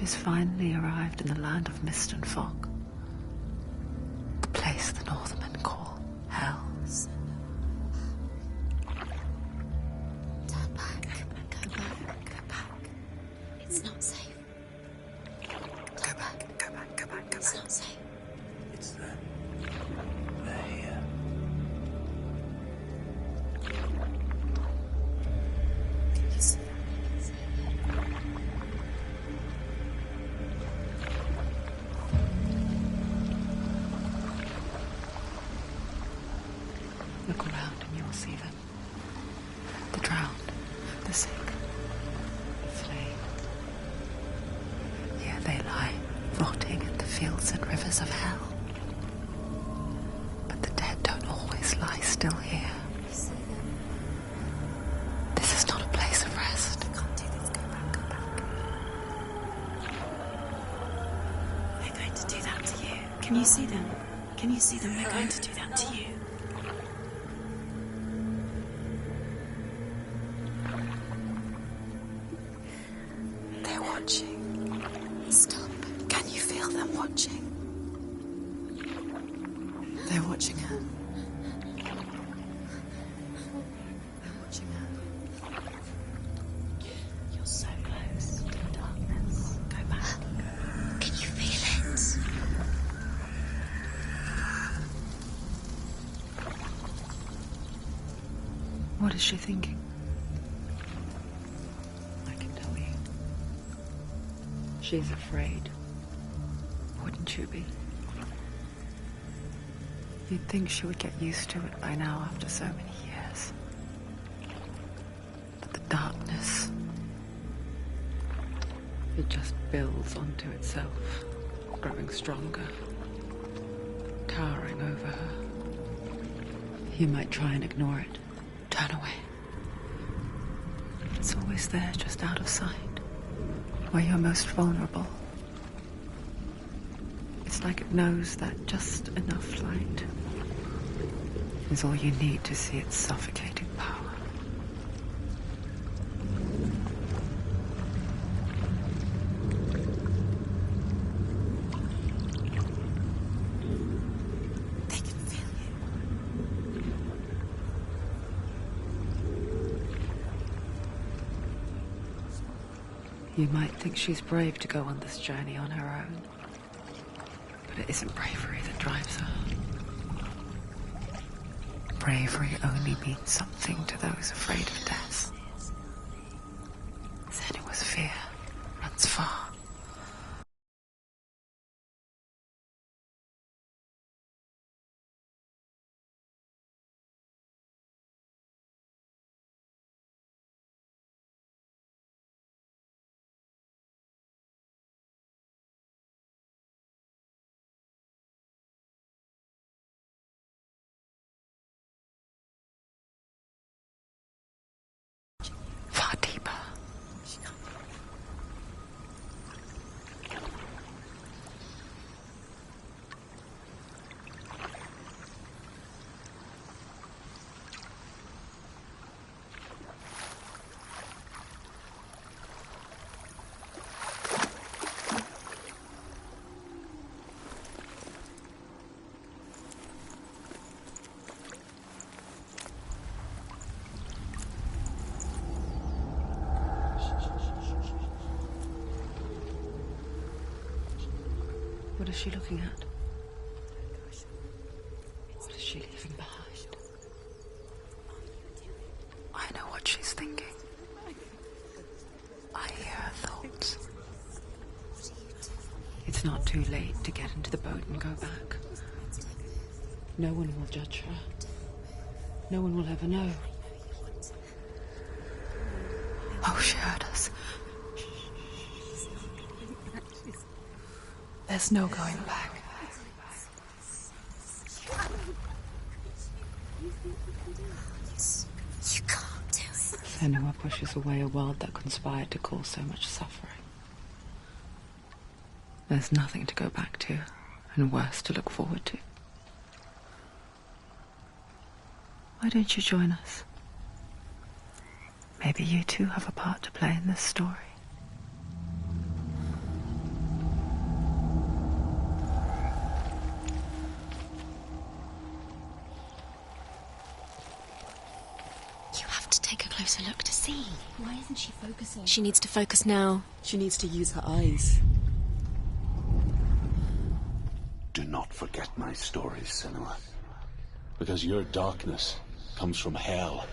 She's finally arrived in the land of mist and fog. The place the Northmen call Hell. Turn back. Go back. Go back. It's not safe. Go back. Go back. Go back. Go It's back. not safe. It's them. They're here. Can you see them? Look around and you will see them. The drowned, the sick, the slain. Here they lie, rotting in the fields and rivers of hell. But the dead don't always lie still here. You see them? This is not a place of rest. You can't do this. Go back. Go back. They're going to do that to you. Can you see them? Can you see them? They're going to do that to you. They're watching. Stop. Can you feel them watching? They're watching her. They're watching her. You're so close to the darkness. Go back. Can you feel it? What is she thinking? I can tell you. She's afraid. Wouldn't you be? You'd think she would get used to it by now after so many years. But the darkness, it just builds onto itself, growing stronger, towering over her. You might try and ignore it, turn away. It's always there, just out of sight, where you're most vulnerable. It's like it knows that just enough light is all you need to see its suffocating power. They can feel you. You might think she's brave to go on this journey on her own, but it isn't bravery that drives her. Bravery only means something to those afraid of death. Then it was fear, runs far. Far deeper. She can't. What is she looking at? What is she leaving behind? I know what she's thinking. I hear her thoughts. It's not too late to get into the boat and go back. No one will judge her. No one will ever know. Oh, she heard us. There's no going back. You can't do it. Senua pushes away a world that conspired to cause so much suffering. There's nothing to go back to, and worse to look forward to. Why don't you join us? Maybe you too have a part to play in this story. closer look to see. Why isn't she focusing? She needs to focus now. She needs to use her eyes. Do not forget my stories, Senua. Because your darkness comes from hell,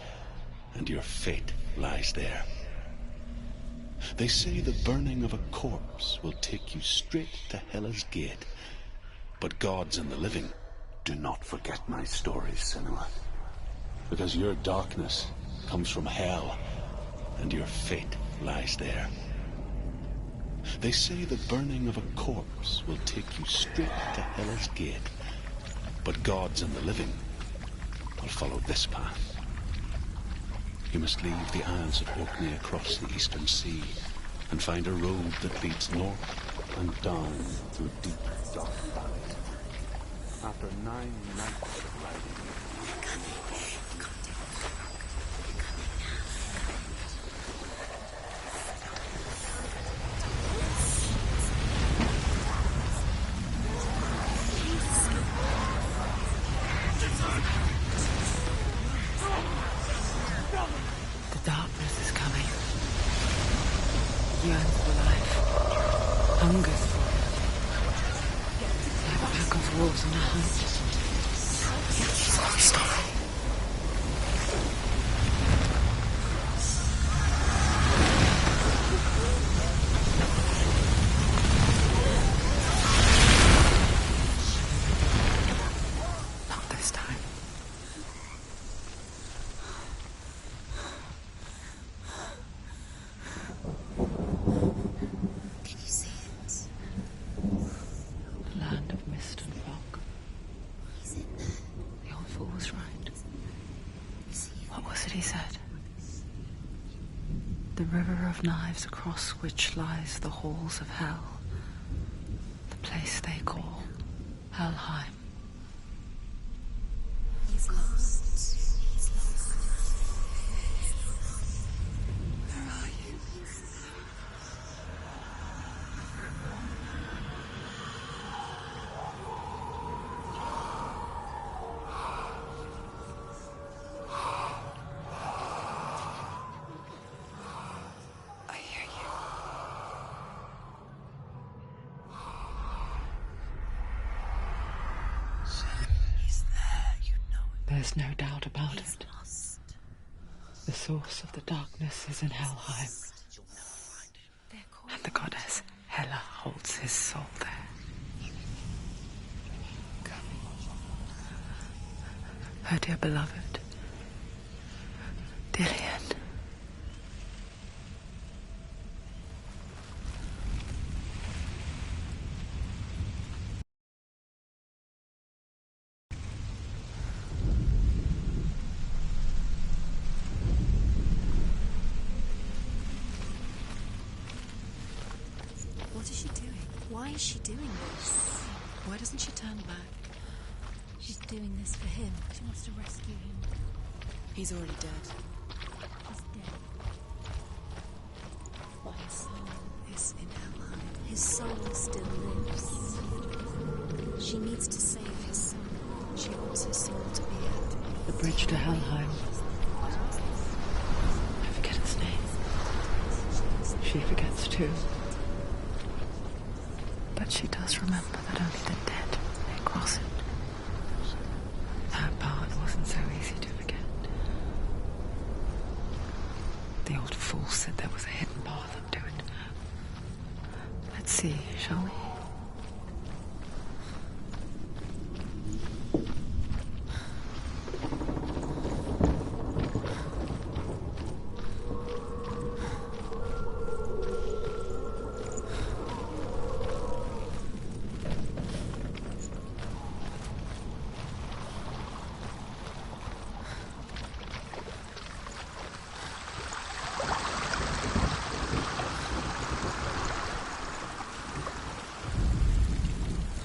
and your fate lies there. They say the burning of a corpse will take you straight to Hela's gate. But gods and the living, do not forget my stories, Senua. Because your darkness comes from hell, and your fate lies there. They say the burning of a corpse will take you straight to Hela's gate. But gods and the living will follow this path. You must leave the Isles of Orkney across the eastern sea and find a road that leads north and down through deep, dark valleys. After 9 nights of riding, The darkness is coming. Yearns for life. Hungers for it. Like a pack of wolves on a hunt. Stop. Not this time. Can you see it? The land of mist and fog. He's in there. The old fool was right. What was it he said? The river of knives across which lies the halls of hell. The place they call Helheim. He's lost. He's lost. Where are you? I hear you. He's there, you know it. There's no doubt about it. Lost. The source of the darkness is in Helheim, They're called. and the goddess Hela holds his soul there. Her dear beloved, Dillian. What is she doing? Why is she doing this? Why doesn't she turn back? She's doing this for him. She wants to rescue him. He's already dead. He's dead. But his soul is in Helheim. His soul still lives. She needs to save his soul. She wants his soul to be at The bridge to Helheim. I forget its name. She forgets too. But she does remember that only the dead may cross it. That part wasn't so easy to forget. The old fool said there was a hidden path up to it. Let's see, shall we?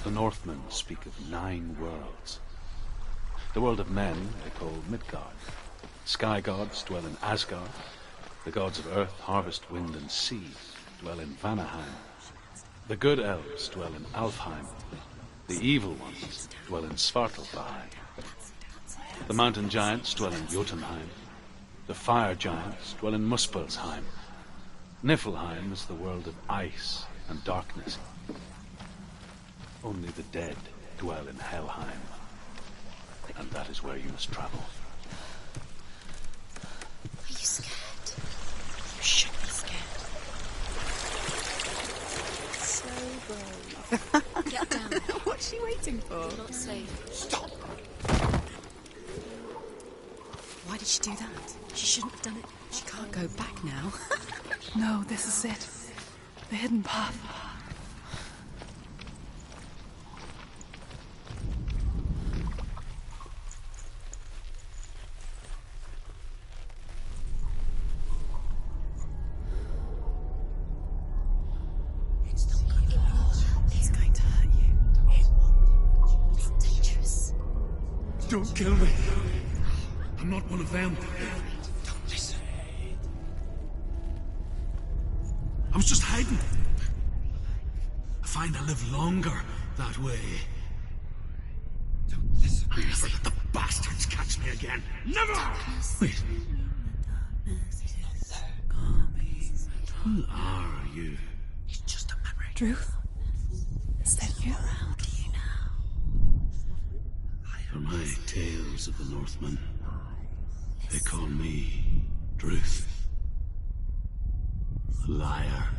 The Northmen speak of 9 worlds. The world of men they call Midgard. Sky gods dwell in Asgard. The gods of earth, harvest, wind, and sea dwell in Vanaheim. The good elves dwell in Alfheim. The evil ones dwell in Svartalfheim. The mountain giants dwell in Jotunheim. The fire giants dwell in Muspelheim. Niflheim is the world of ice and darkness. Only the dead dwell in Helheim. And that is where you must travel. Are you scared? You should be scared. So brave. Get down. What's she waiting for? You're not safe. Stop! Why did she do that? She shouldn't have done it. She can't go back now. No, this is it. The hidden path. He's going to hurt you. It's dangerous. Don't kill me. I'm not one of them. Don't listen. I was just hiding. I find I live longer that way. Don't listen. Never let the bastards catch me again. Never! Wait. Who are you? It's just a memory. Druth? Is that you? For my tales of the Northmen, they call me Druth. A liar.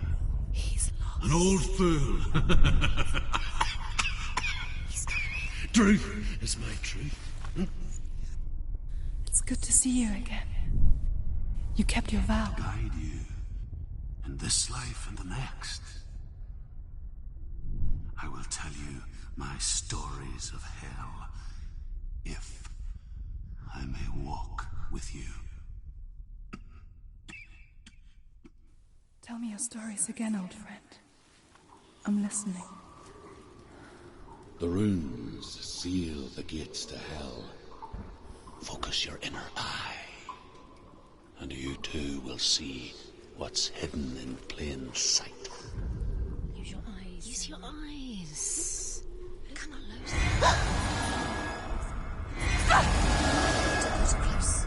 He's lost. An old fool. Druth is my truth. It's good to see you again. You kept your vow. Guide you in this life and the next. I will tell you my stories of hell, if I may walk with you. Tell me your stories again, old friend. I'm listening. The runes seal the gates to hell. Focus your inner eye, and you too will see what's hidden in plain sight. Use your eyes. Use your eyes. Cannot lose them. Too close.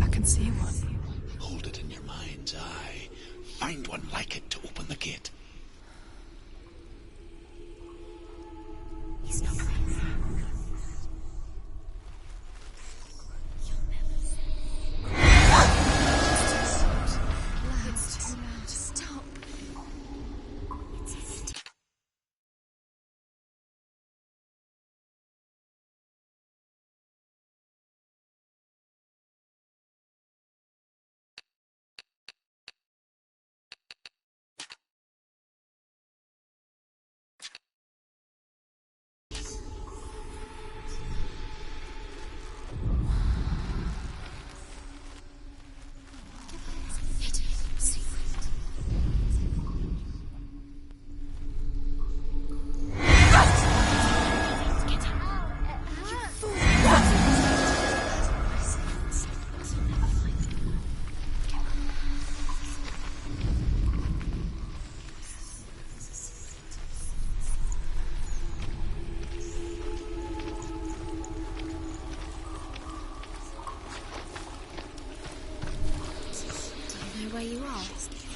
I can see one. Hold it in your mind's eye. Find one like it to open the gate. He's not crazy. It's too loud. Stop. Hidden secret. Get out. You fool. You'll never find it. Do you know where you are?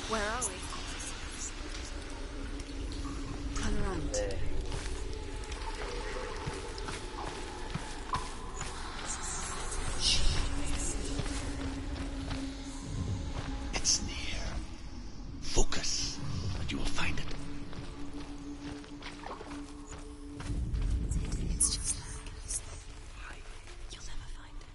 Where are we? Turn around. It's near. Focus, and you will find it. It's just like you'll never find it.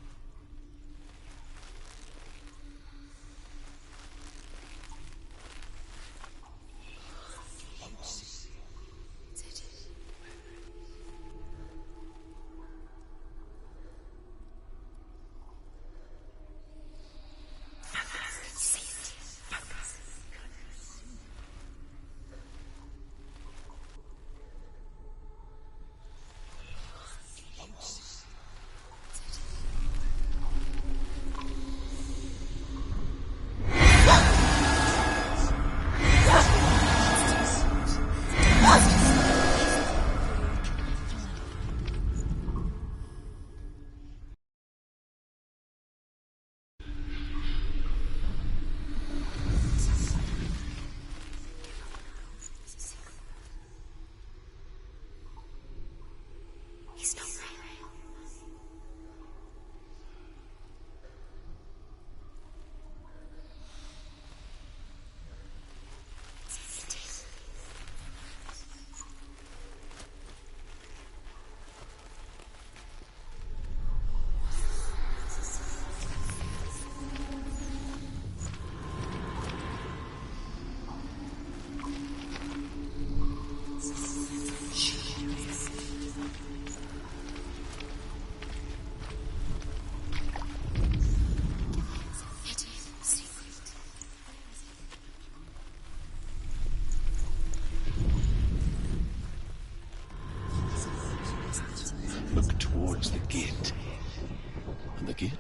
gate?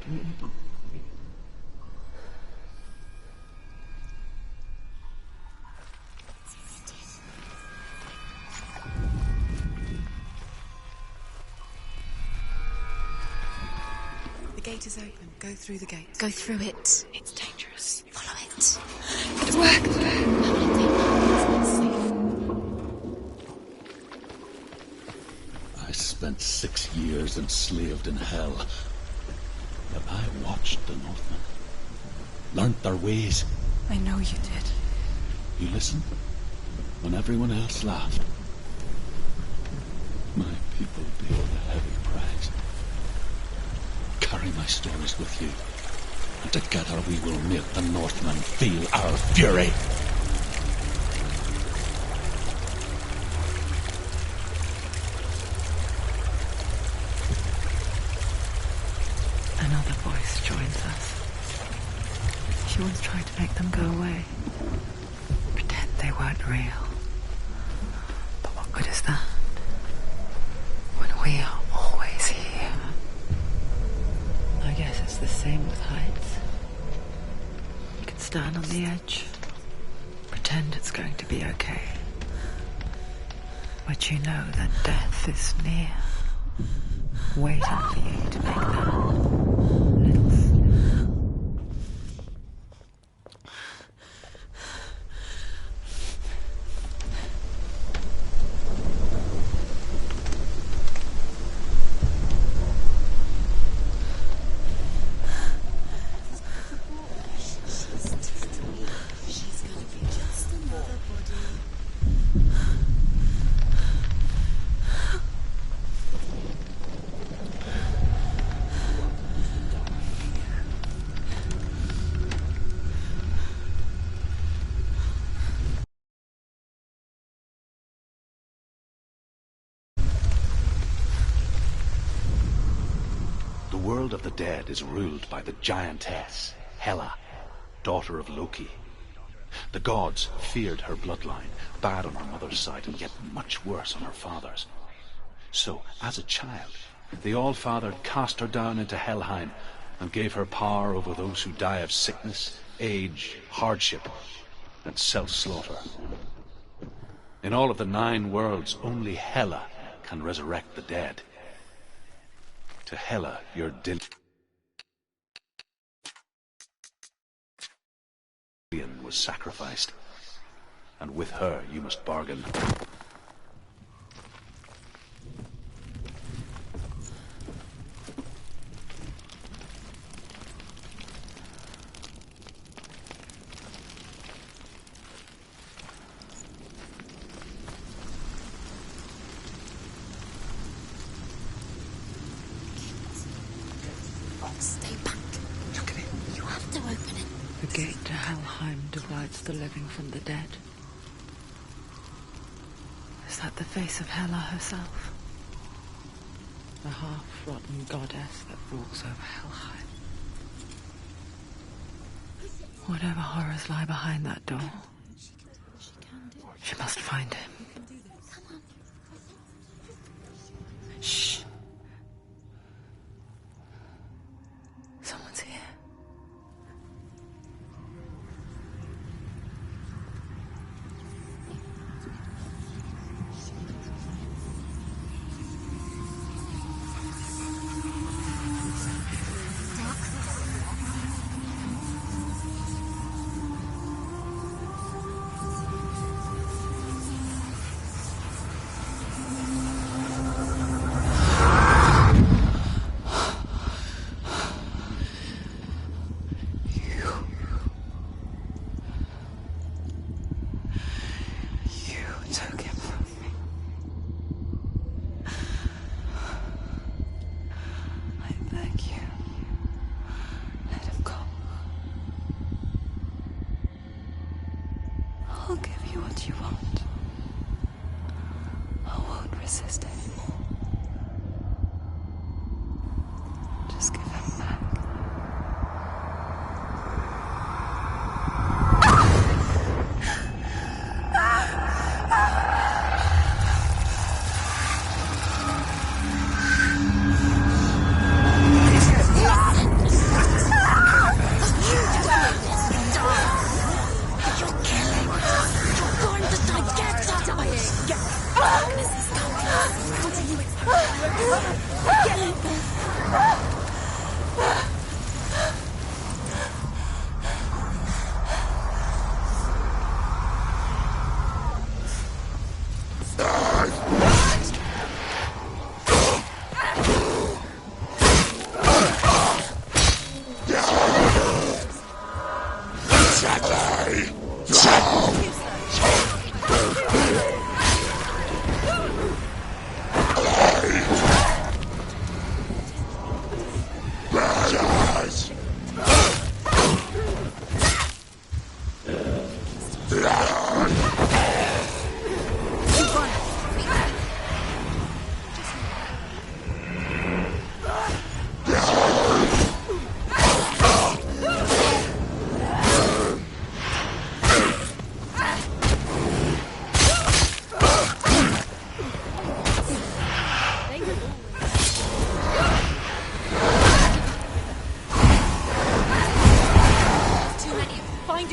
The gate is open. Go through the gate. Go through it. It's dangerous. Follow it. It'll work. I spent 6 years enslaved in hell. But I watched the Northmen. Learnt their ways. I know you did. You listened when everyone else laughed. My people paid a heavy price. Carry my stories with you, and together we will make the Northmen feel our fury. Another voice joins us. She once tried to make them go away. Pretend they weren't real. But what good is that? When we are always here. I guess it's the same with heights. You can stand on the edge, pretend it's going to be okay. But you know that death is near, waiting for you to make that little step. The world of the dead is ruled by the giantess, Hela, daughter of Loki. The gods feared her bloodline, bad on her mother's side and yet much worse on her father's. So, as a child, the All-Father cast her down into Helheim and gave her power over those who die of sickness, age, hardship, and self-slaughter. In all of the 9 worlds, only Hela can resurrect the dead. To Hela, your was sacrificed, and with her you must bargain. Stay back. Look at it. You have to open it. The gate to Helheim divides the living from the dead. Is that the face of Hela herself? The half-rotten goddess that walks over Helheim. Whatever horrors lie behind that door, she must find him. Shh. Someone's here. I'll give you what you want. I won't resist anymore. Just give him back.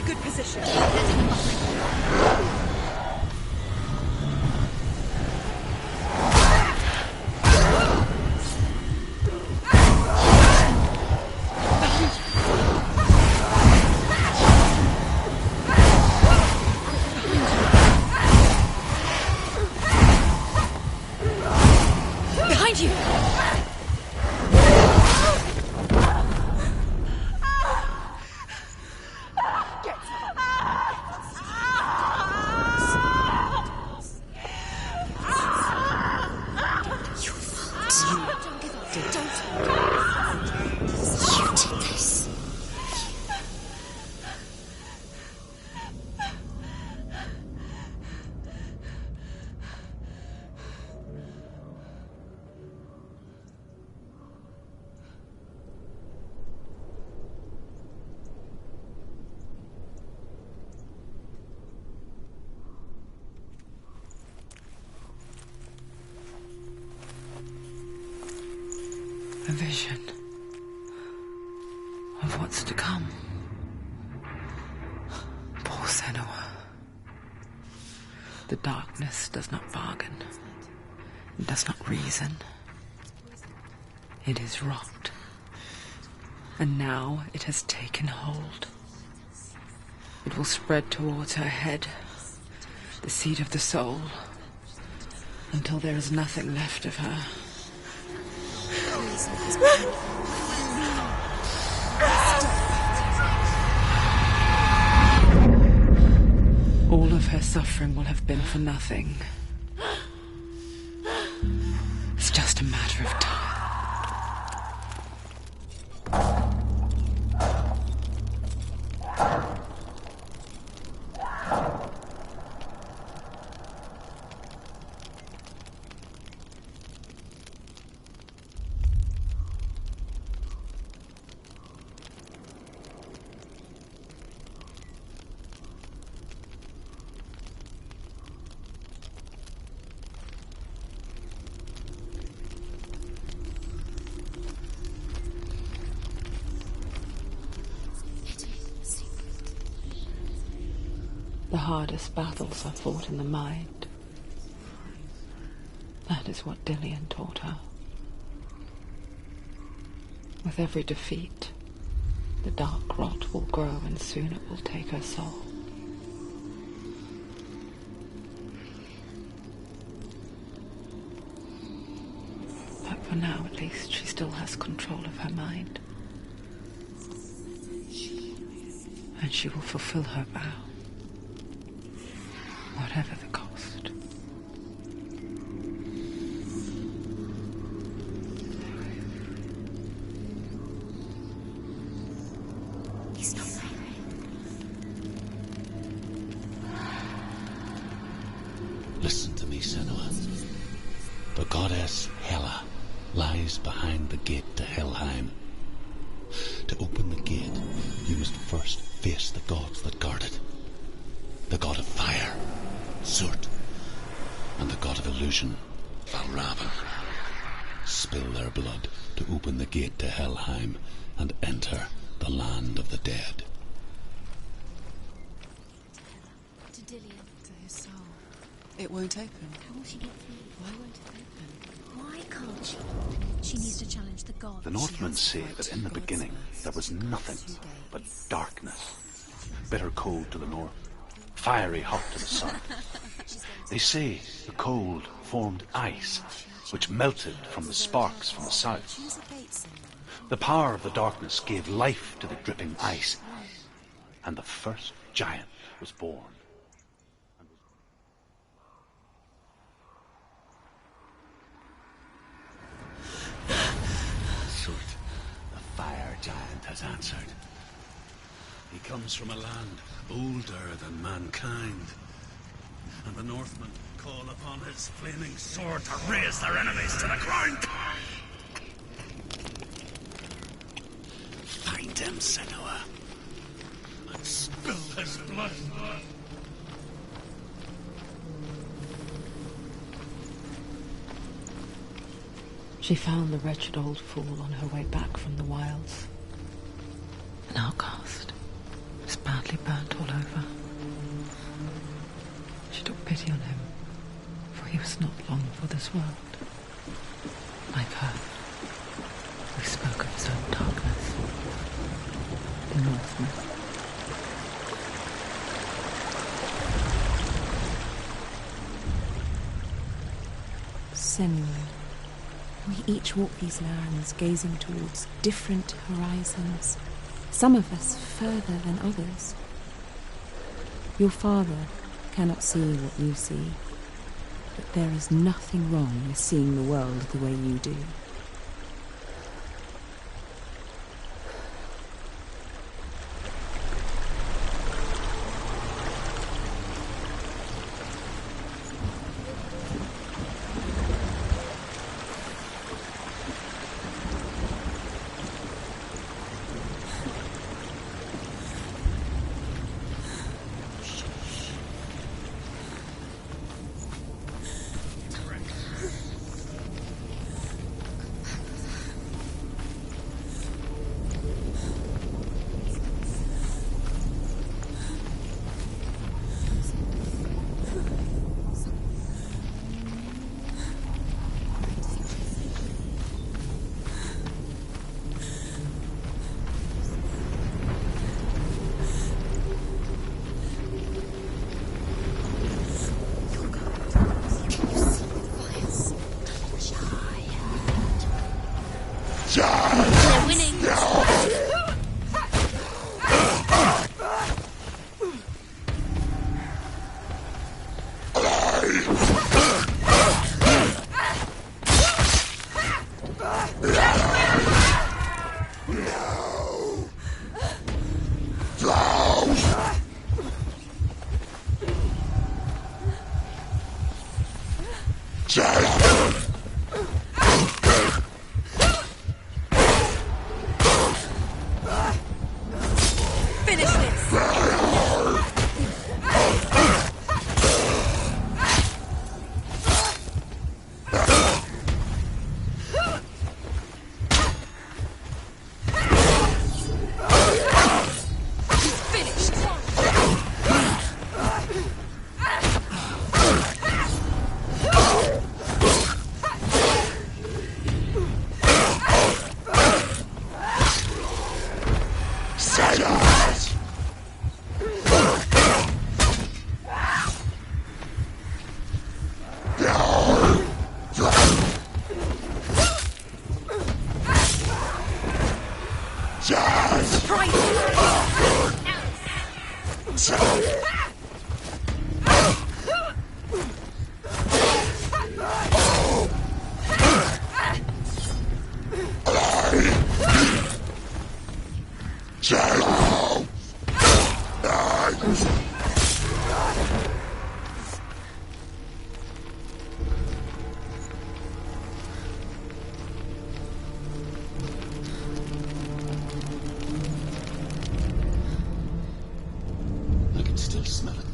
a good position. Behind you! A vision of what's to come. Poor Senua. The darkness does not bargain. It does not reason. It is rot. And now it has taken hold. It will spread towards her head, the seat of the soul, until there is nothing left of her. All of her suffering will have been for nothing. It's just a matter of time. The hardest battles are fought in the mind. That is what Dillian taught her. With every defeat, the dark rot will grow and soon it will take her soul. But for now, at least, she still has control of her mind. And she will fulfill her vow. Whatever the cost. He's not there. Listen to me, Senua. The goddess Hela lies behind the gate to Helheim. To open the gate, you must first face the gods that guard it. The god of fire, Surt, and the god of illusion, Valravan. Spill their blood to open the gate to Helheim and enter the land of the dead. To Dillian. To his soul. It won't open. How will she get through? Why won't it open? Why can't she? She needs to challenge the gods. The Northmen say that in the beginning there was nothing but darkness. Bitter cold to the north, fiery hot to the south. They say the cold formed ice, which melted from the sparks from the south. The power of the darkness gave life to the dripping ice, and the first giant was born. Surt, the fire giant, has answered. He comes from a land older than mankind, and the Northmen call upon his flaming sword to raise their enemies to the ground. Find him, Senua, and spill his blood. She found the wretched old fool on her way back from the wilds. An outcast, as badly burnt this world. Like her, who spoke of his own darkness. The Northman. Senua, we each walk these lands gazing towards different horizons, some of us further than others. Your father cannot see what you see, but there is nothing wrong with seeing the world the way you do. They're winning. I can still smell it.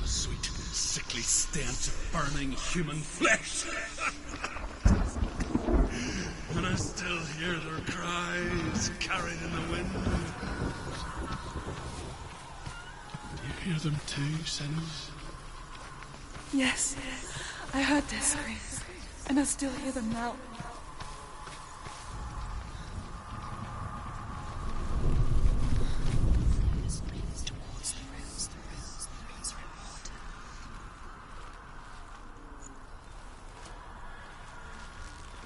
A sweet, sickly stench of burning human flesh. And I still hear their cries carried in the wind. Do you hear them too, Sinners? Yes, I heard their screams, and I still hear them now.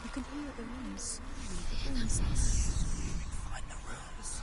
You can hear the rooms. Find the rooms.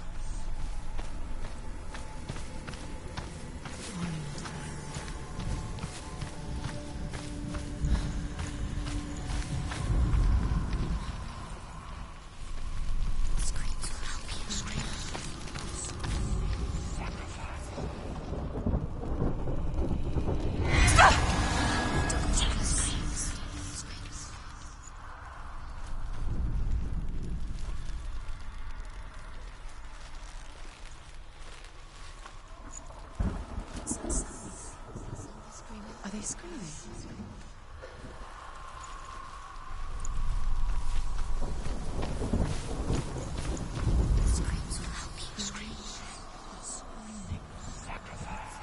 Are they screaming? Screams will help you. Screams. Sacrifice.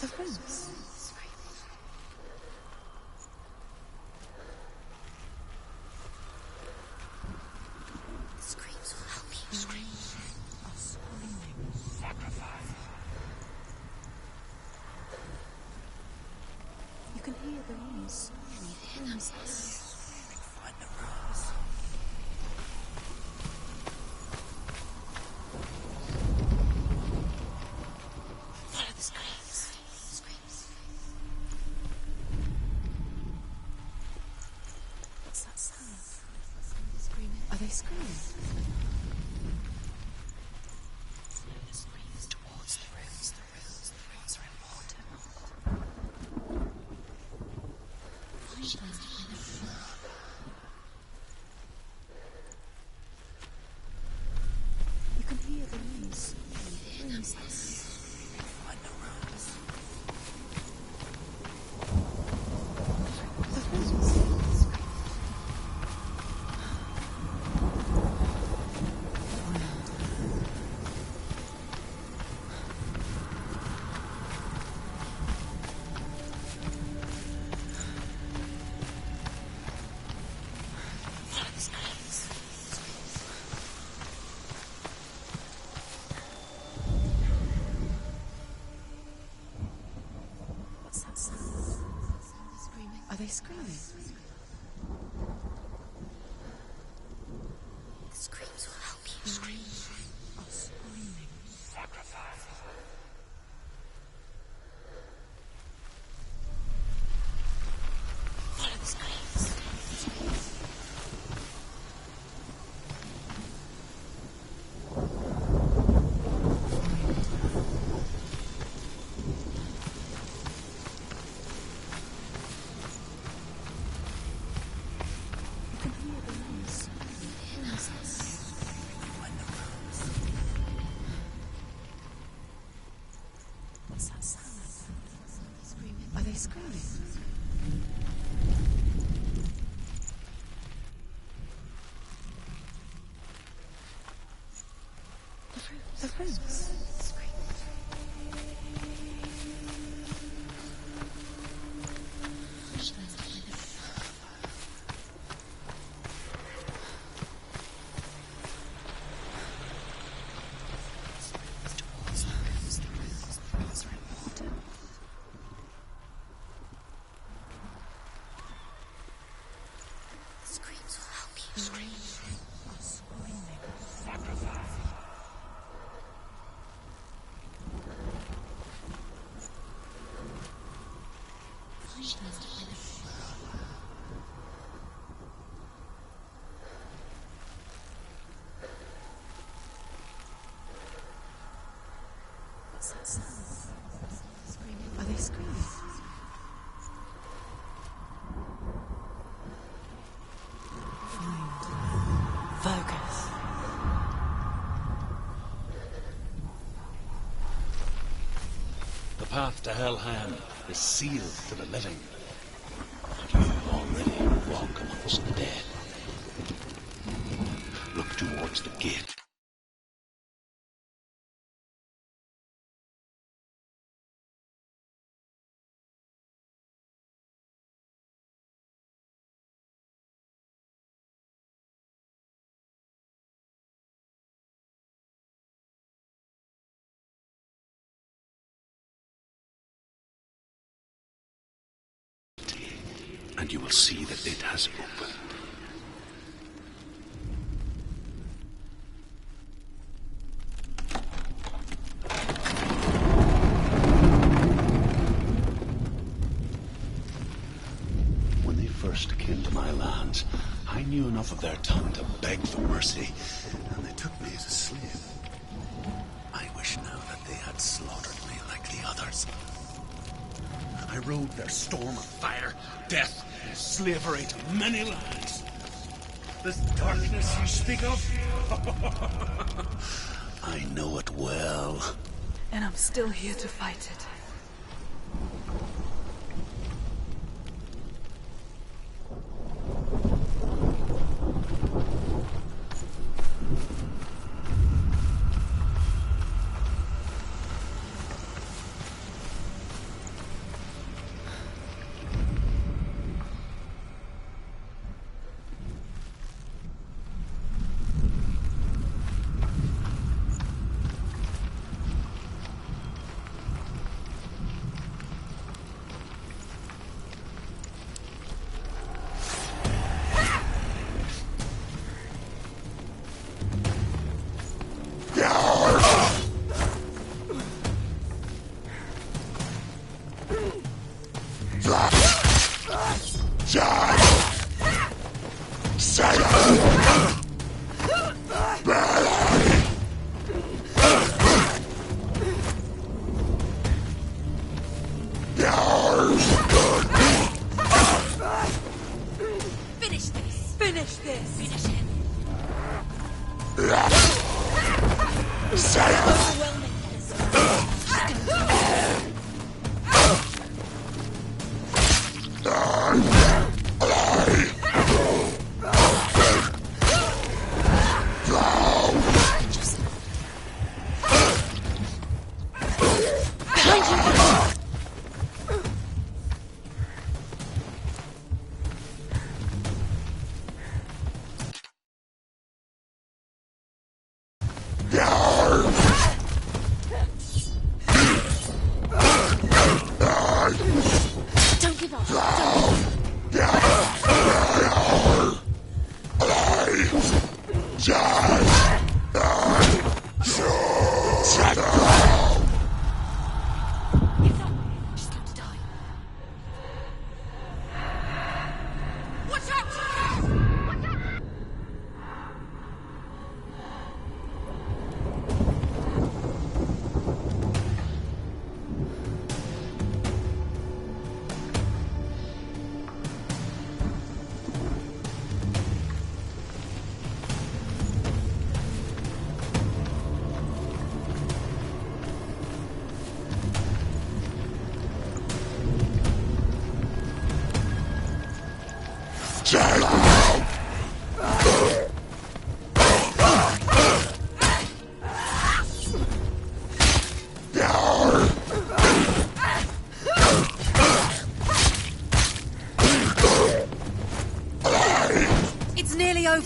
The rooms. Screams will help you. Screams are screaming. Sacrifice. You can hear the rooms. Breathe in and Find the rose. follow the screams. Screams. What's that sound? Screaming. Are they screaming? Follow the screams towards the rooms. The rooms. The rooms are important. Find them. You can hear the rooms. Breathe in and Find the rose. The rooms. follow the screams. What's that sound? Screaming. Are they screaming? The screams will help you. Screams are screaming. Sacrifice. Follow the screams. You can hear the rooms. Breathe in and Find the rose. What's that sound? screaming. Are they screaming? The rooms. Push them to find them. Towards the rooms. The rooms. The rooms are important. The screams will help you. Screams are screaming. Sacrifice. Find them to find them. What's that sound? Screaming. Are they screaming? Find. Focus. The path to Hellham is sealed to the living. And you already walk amongst the dead. Look towards the gate. And you will see that it has opened. When they first came to my lands, I knew enough of their tongue to beg for mercy, and they took me as a slave. I wish now that they had slaughtered me like the others. I rode their storm of fire, death, and slavery to many lands. This darkness you speak of? I know it well. And I'm still here to fight it.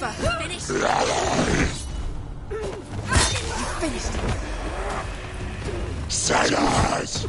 over. Finished. You finished it. Silence!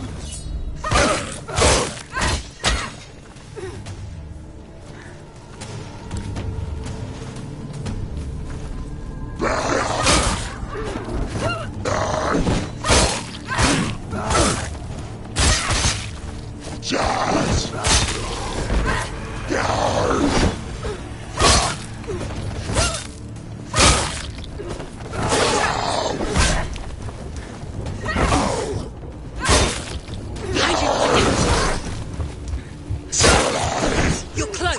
You're close.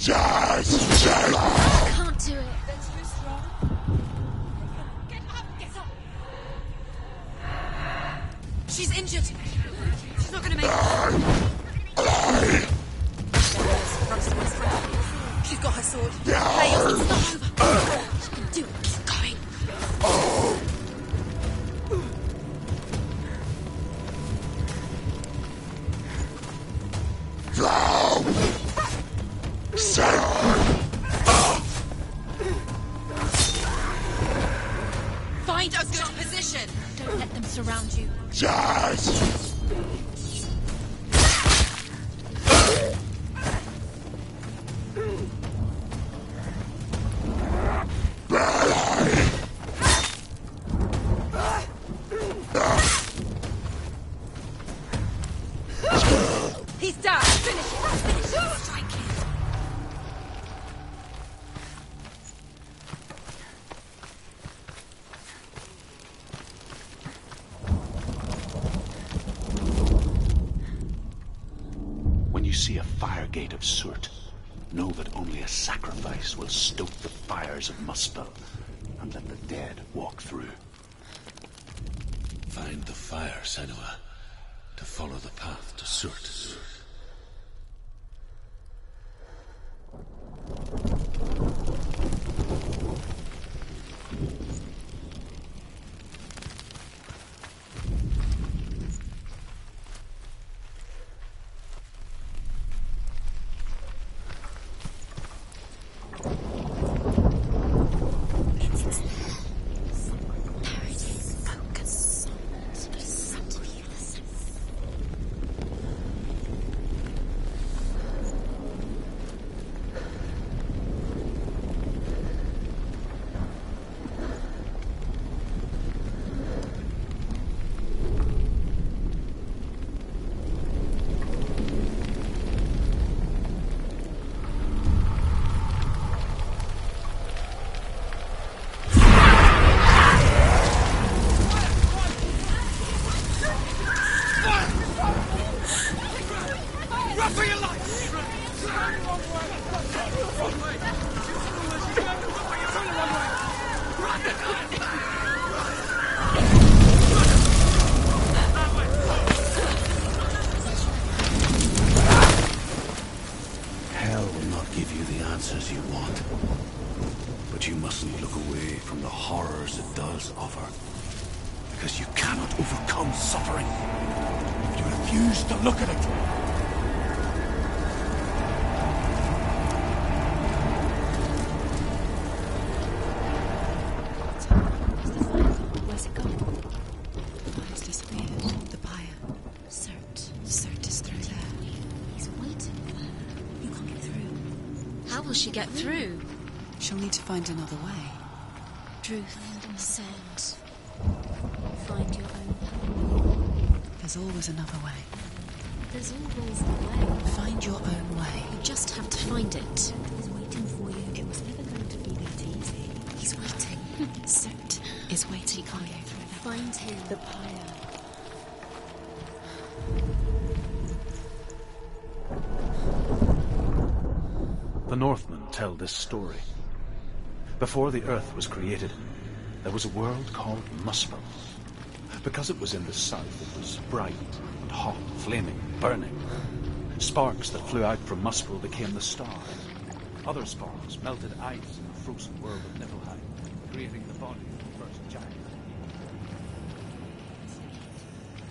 I can't do it. That's too strong. Get up, get up. She's injured. She's not gonna make it. She's got her sword. Hey, it's not over. She can do it. Keep going. Find a good position. Don't let them surround you. He's down. Finish it. Finish it. Strike it. When you see a fire gate of soot, know that only a sacrifice will stoke the fires of Muspel and let the dead walk through. Find the fire, Senua, to follow the path to Surt. Hell will not give you the answers you want. But you mustn't look away from the horrors it does offer. Because you cannot overcome suffering if you refuse to look at it. Where's it gone? It's disappeared. The pyre. Surt is through there. He's waiting for her. You can't get through. How will she get through? She'll need to find another way. Truth said, find your own. There's always another way. There's always a way. Find your own way. You just have to find it. He's waiting for you. It was never going to be that easy. He's waiting. Surt is waiting for you. Find him. The pyre. The Northmen tell this story. Before the Earth was created, there was a world called Muspel. Because it was in the south, it was bright and hot, flaming, burning. Sparks that flew out from Muspel became the stars. Other sparks melted ice in the frozen world of Niflheim, creating the body of the first giant.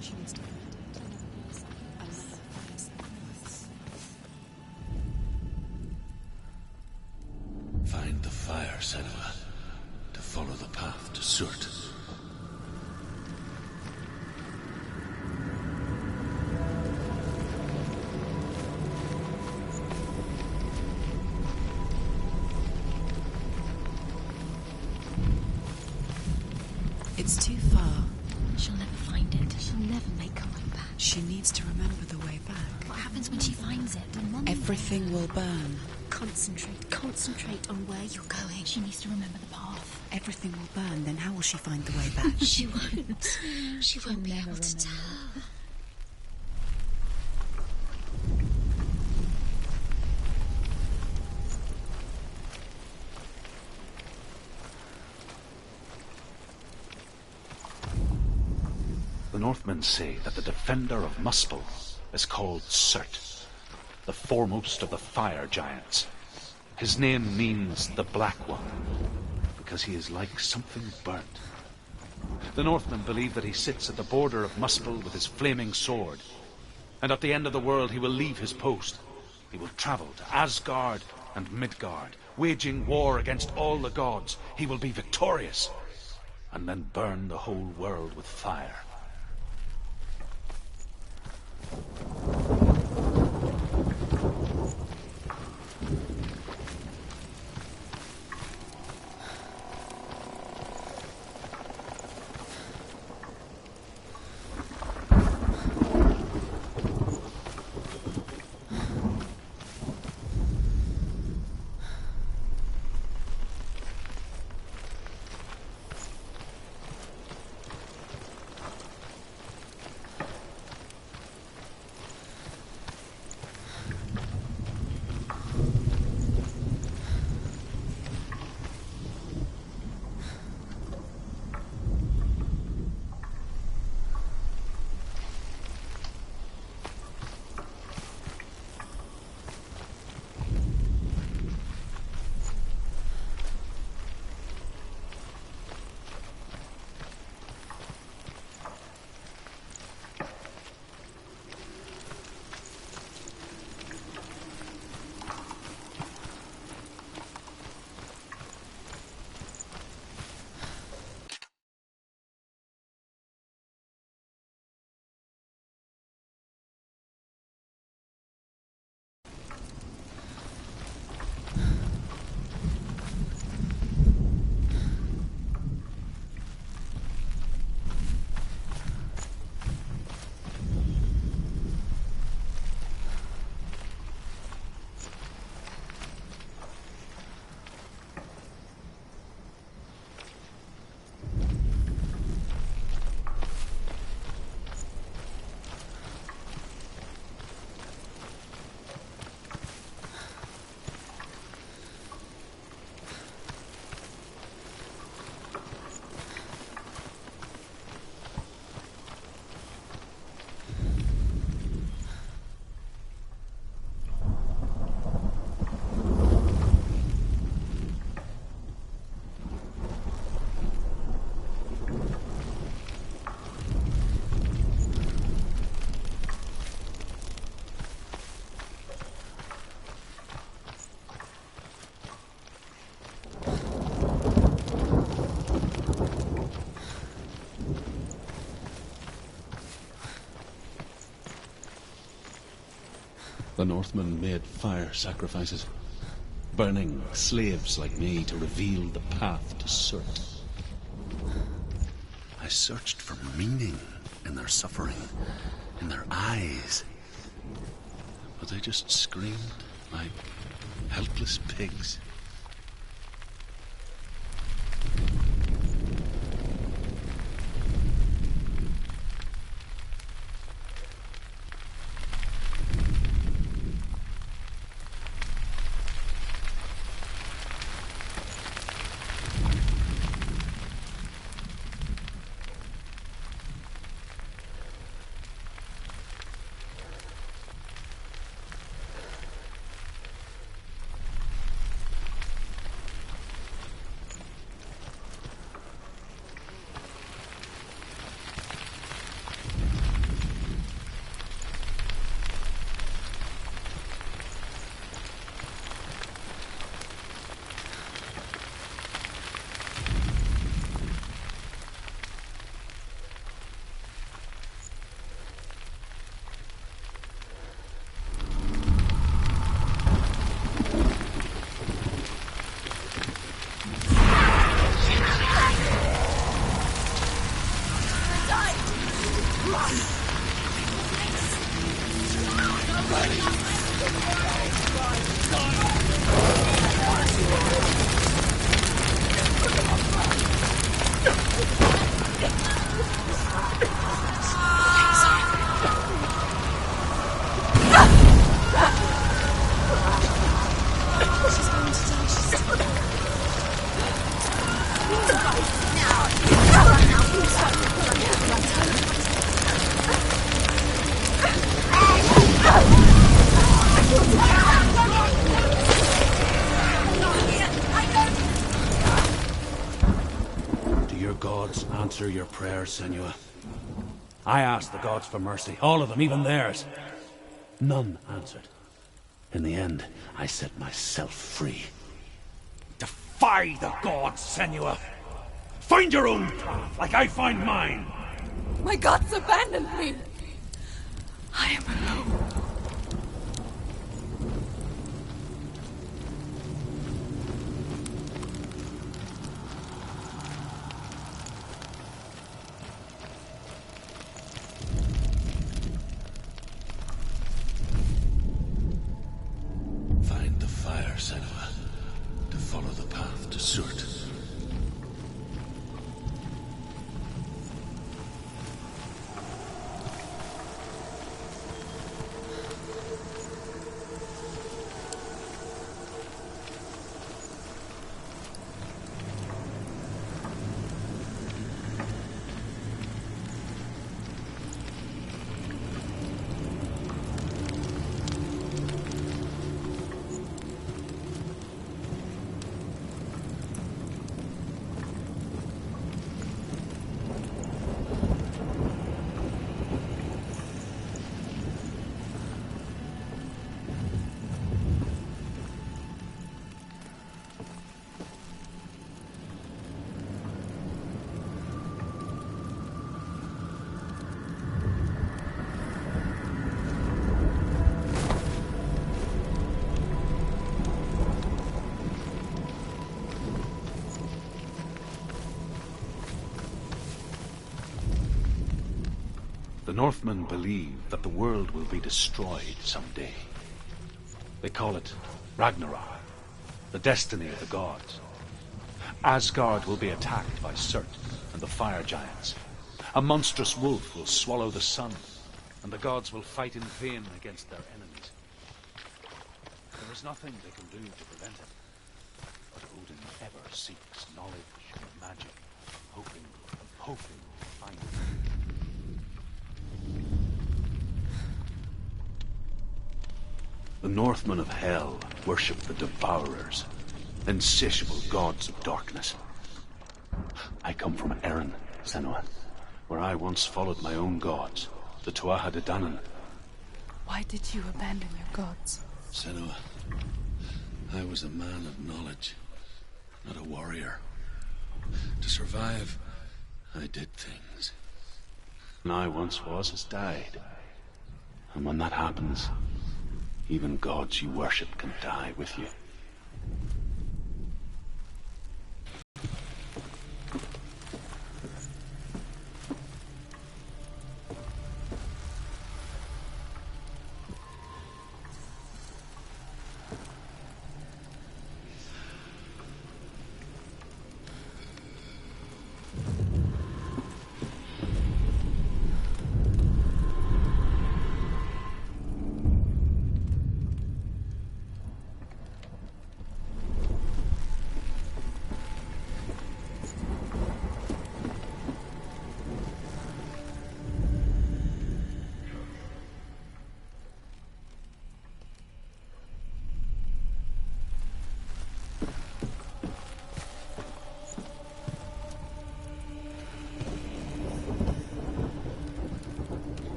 She needs to find it. Another fire. find the fire, Senua. To follow the path to Surt. It's too far. She'll never find it. She'll never make her way back. She needs to remember the way back. What happens when she finds it? Everything will burn. Concentrate on where you're going. She needs to remember the path. Everything will burn, then how will she find the way back? She won't. She won't be able to tell. The Northmen say that the defender of Muspel is called Surt, the foremost of the fire giants. His name means the Black One, because he is like something burnt. The Northmen believe that he sits at the border of Muspel with his flaming sword, and at the end of the world he will leave his post. He will travel to Asgard and Midgard, waging war against all the gods. He will be victorious, and then burn the whole world with fire. The Northmen made fire sacrifices, burning slaves like me to reveal the path to Surt. I searched for meaning in their suffering, in their eyes, but they just screamed like helpless pigs. answer your prayers, Senua. I asked the gods for mercy, all of them, even theirs. None answered. In the end, I set myself free. Defy the gods, Senua! Find your own path, like I find mine! My gods abandoned me! I am alone. Find the fire, Senua, to follow the path to Surt. The Northmen believe that the world will be destroyed someday. They call it Ragnarok, the destiny of the gods. Asgard will be attacked by Surt and the fire giants. A monstrous wolf will swallow the sun, and the gods will fight in vain against their enemies. There is nothing they can do to prevent it, but Odin ever seeks knowledge and magic, hoping to find it. The Northmen of Hell worship the Devourers, insatiable gods of darkness. I come from Erin, Senua, where I once followed my own gods, the Tuatha De Danann. Why did you abandon your gods? Senua, I was a man of knowledge, not a warrior. To survive, I did things. And I once was has died. And when that happens, even gods you worship can die with you.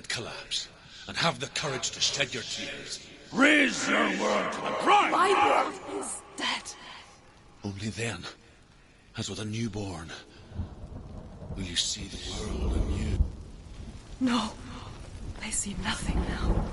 it collapse, and have the courage to shed your tears. Raise your world to the ground! My world is dead. Only then, as with a newborn, will you see the world anew. No, I see nothing now.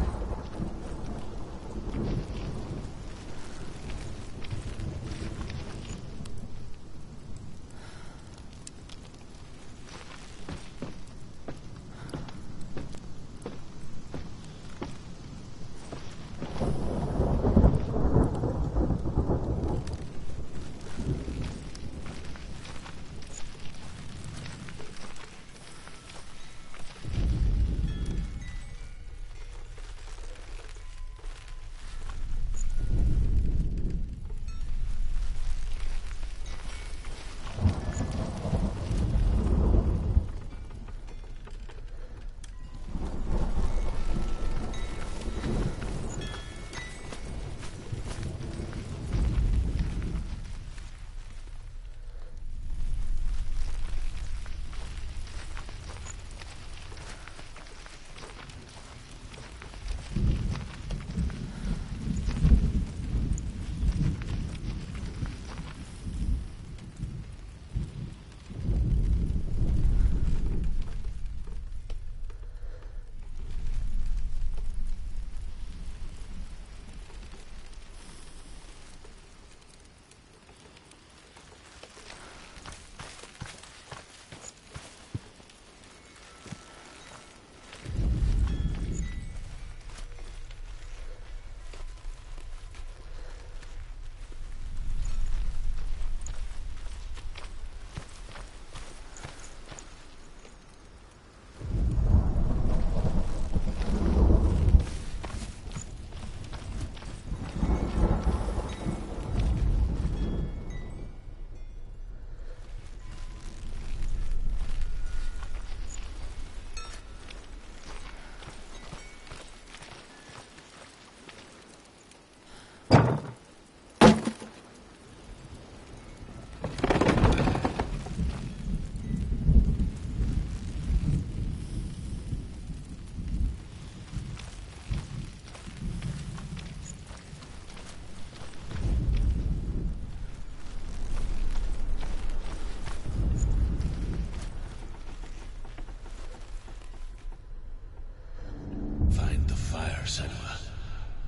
Find the fire, Senua,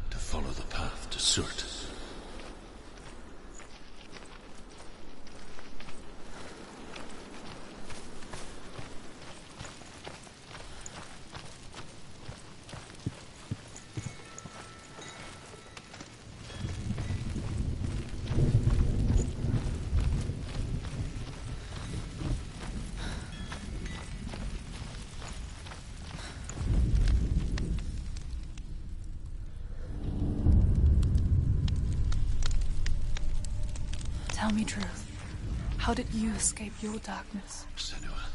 to follow the path to Surt. Tell me truth. How did you escape your darkness? Senua,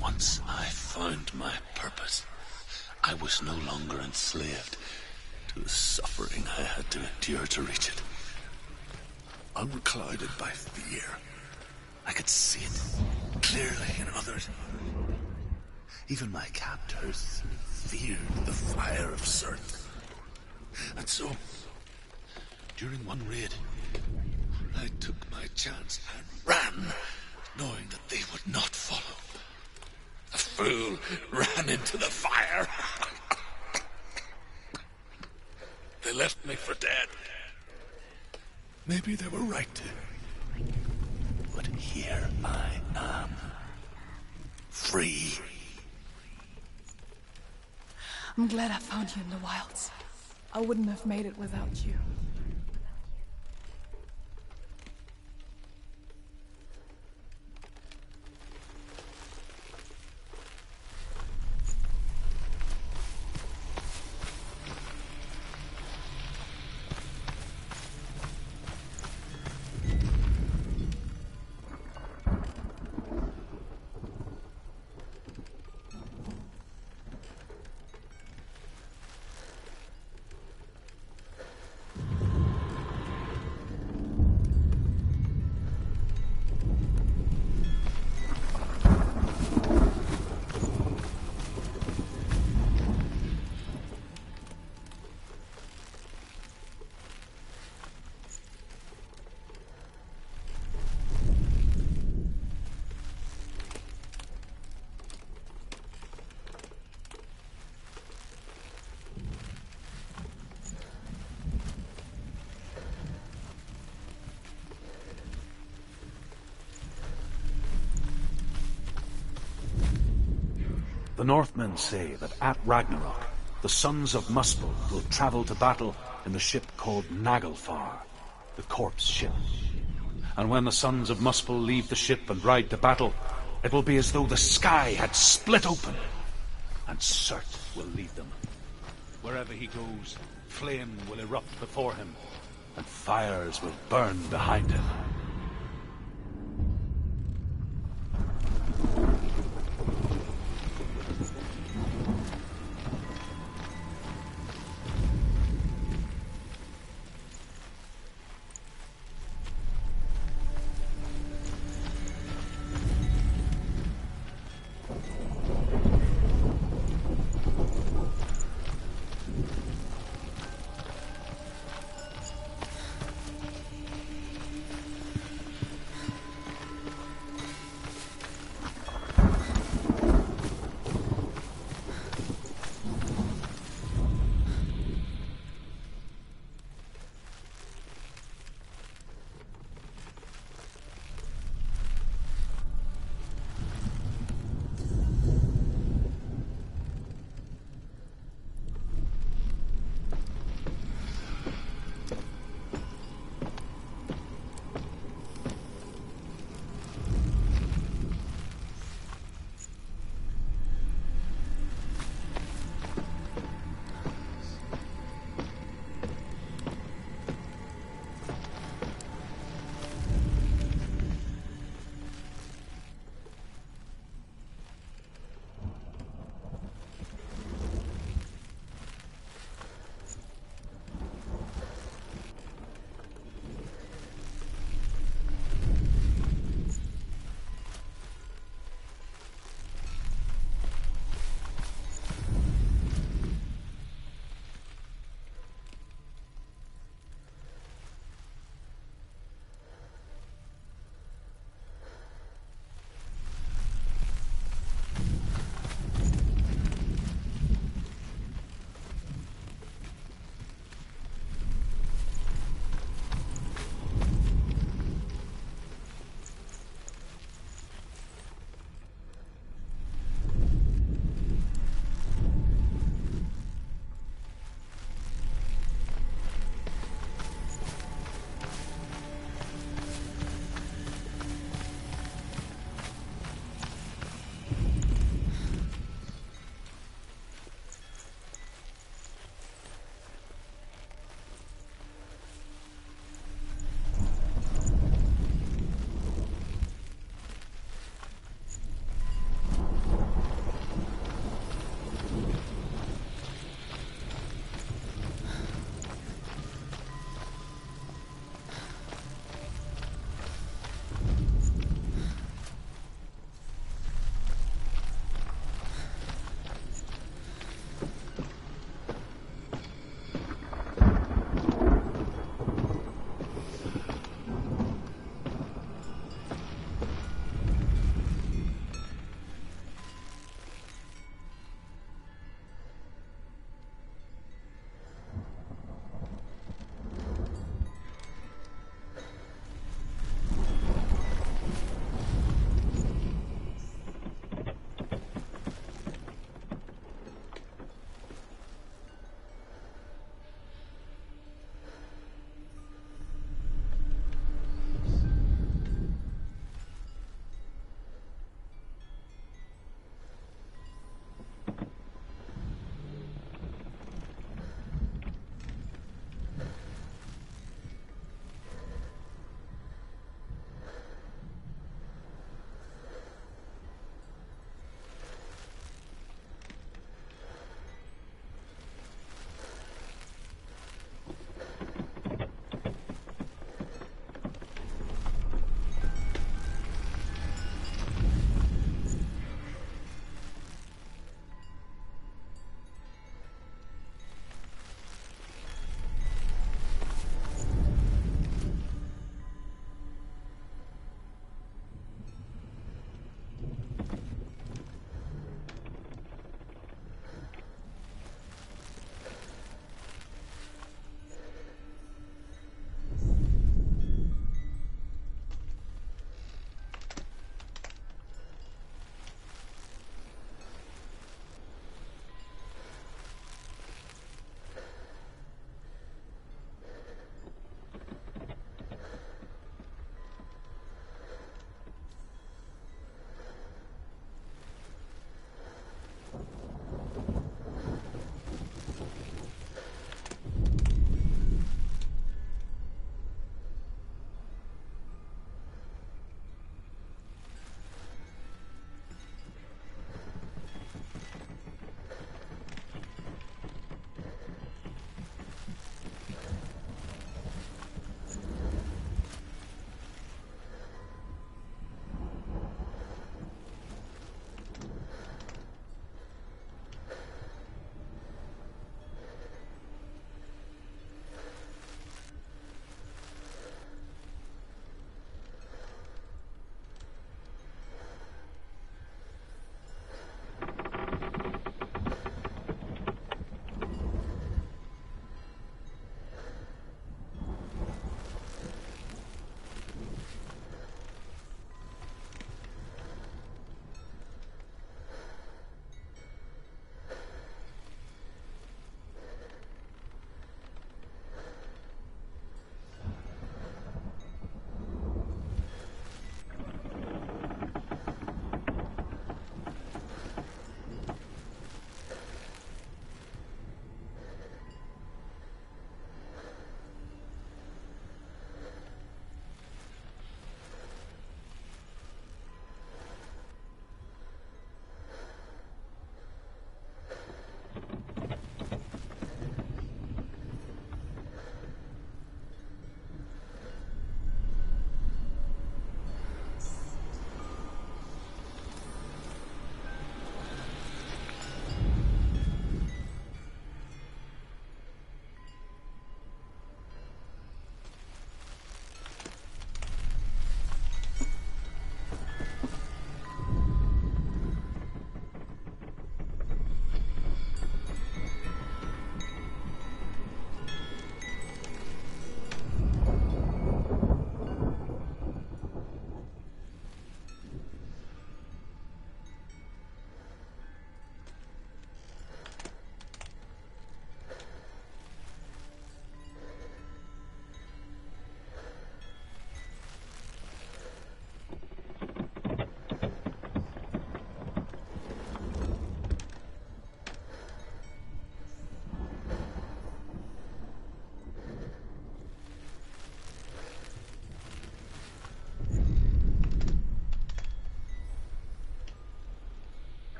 once I found my purpose, I was no longer enslaved to the suffering I had to endure to reach it. Unclouded by fear, I could see it clearly in others. Even my captors feared the fire of Surt. And so, during one raid, I took my chance and ran, knowing that they would not follow. The fool ran into the fire. They left me for dead. Maybe they were right to. But here I am. Free. I'm glad I found you in the wilds. I wouldn't have made it without you. The Northmen say that at Ragnarok, the sons of Muspel will travel to battle in the ship called Naglfar, the corpse ship. And when the sons of Muspel leave the ship and ride to battle, it will be as though the sky had split open, and Surt will lead them. Wherever he goes, flame will erupt before him, and fires will burn behind him.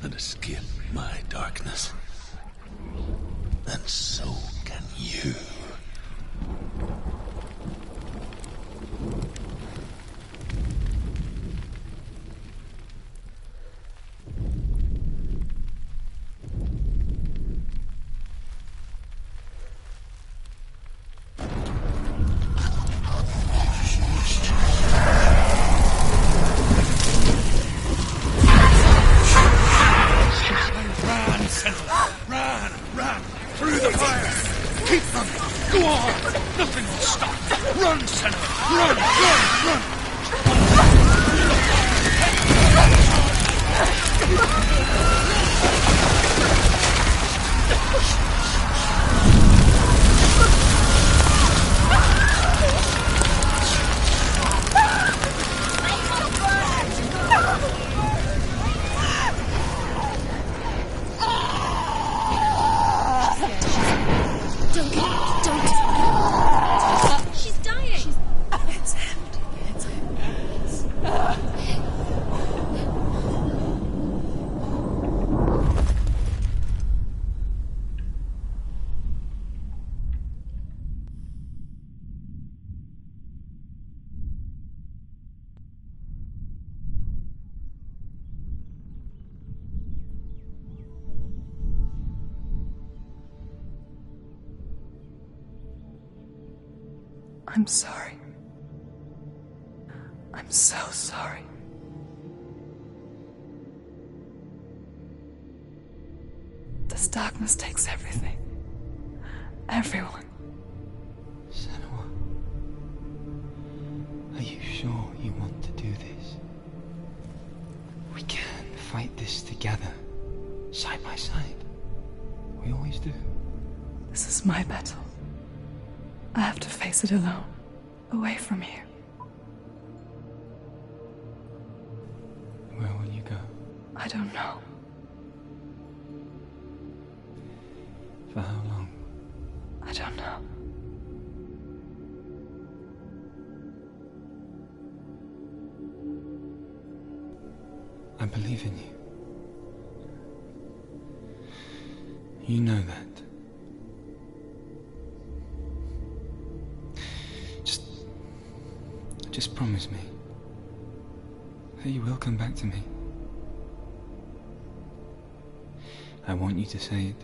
and escape my darkness. And so can you. Run! Through the fire! Keep running! Go on! Nothing will stop! Run, Senna! Run! She's dying. It's empty. It's empty. I'm sorry. I'm so sorry. This darkness takes everything. Everyone. Senua, are you sure you want to do this? We can fight this together, side by side. We always do. This is my battle. I have to face it alone, away from here. Where will you go? I don't know. For how long? I don't know. I believe in you. You know that. Just promise me that you will come back to me. I want you to say it.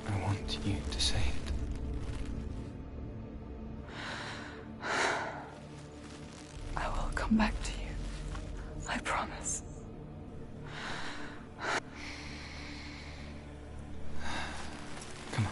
I want you to say it. I will come back to you. I promise. Come on.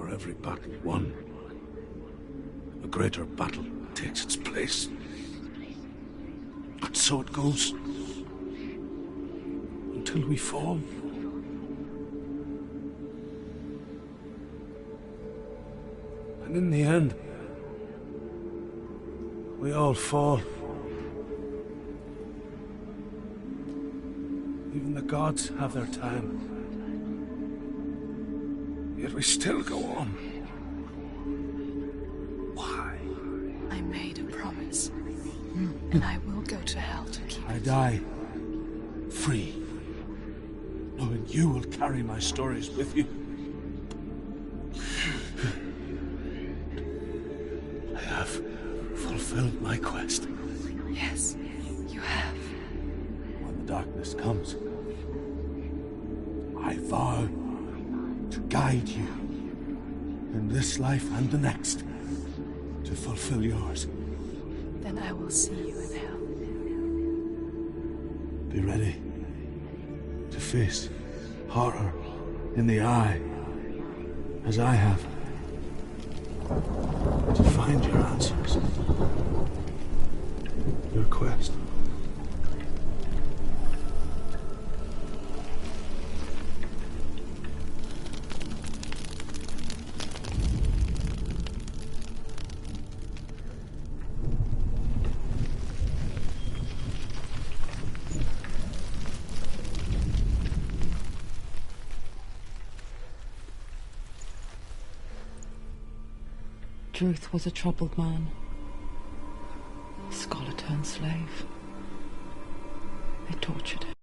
For every battle won, a greater battle takes its place. And so it goes. Until we fall. And in the end, we all fall. Even the gods have their time. Yet we still go on. Why? I made a promise. And I will go to hell to keep I it. die free, knowing you will carry my stories with you. I have fulfilled my quest. Yes, you have. When the darkness comes, I vow to guide you in this life and the next to fulfill yours. Then I will see you in hell. Be ready to face horror in the eye, as I have. To find your answers. Your quest. Druth was a troubled man. Scholar turned slave. They tortured him.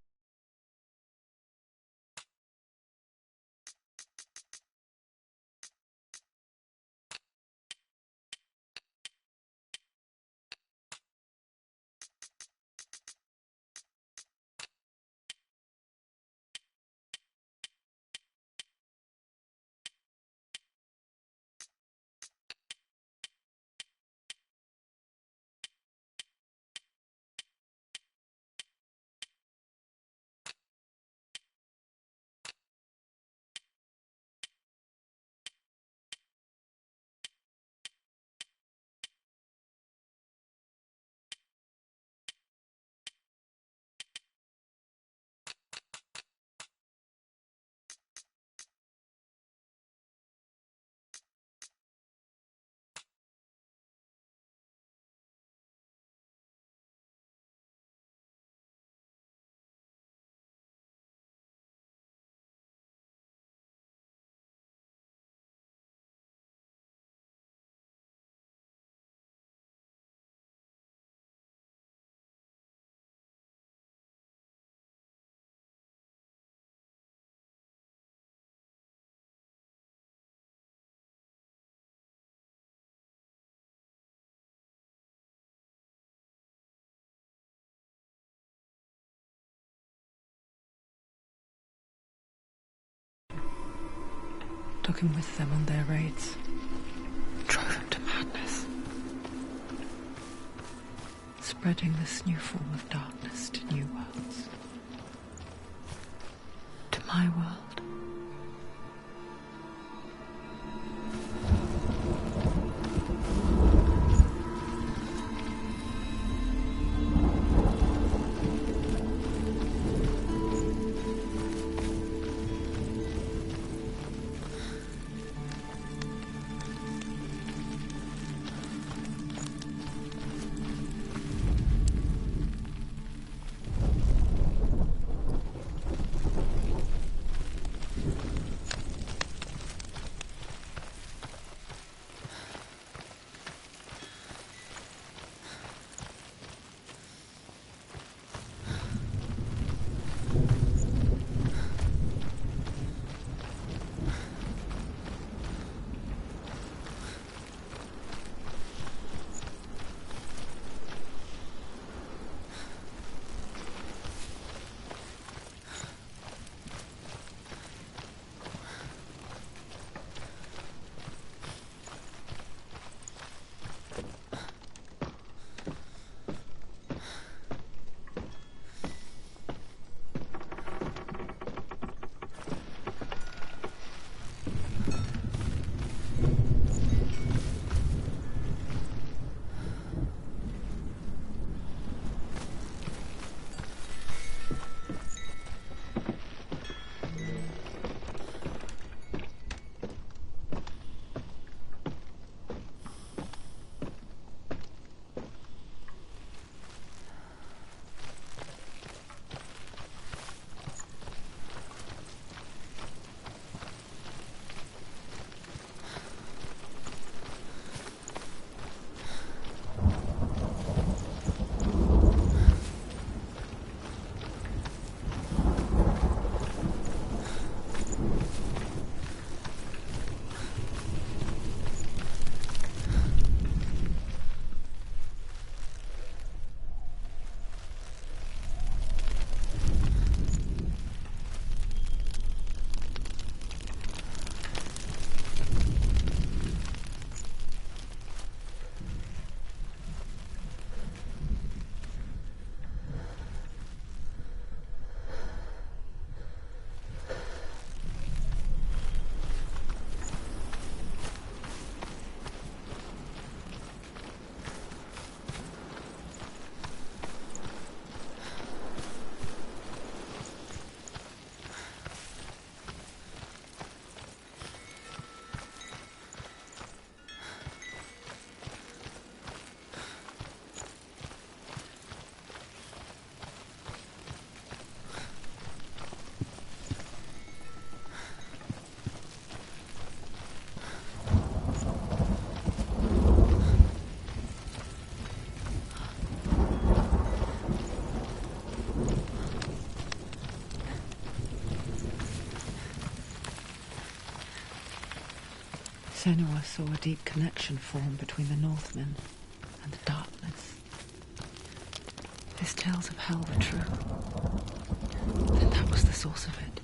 Took him with them on their raids. Drove him to madness. Spreading this new form of darkness to new worlds. To my world. Senua saw a deep connection form between the Northmen and the darkness. His tales of hell were true. Then that was the source of it.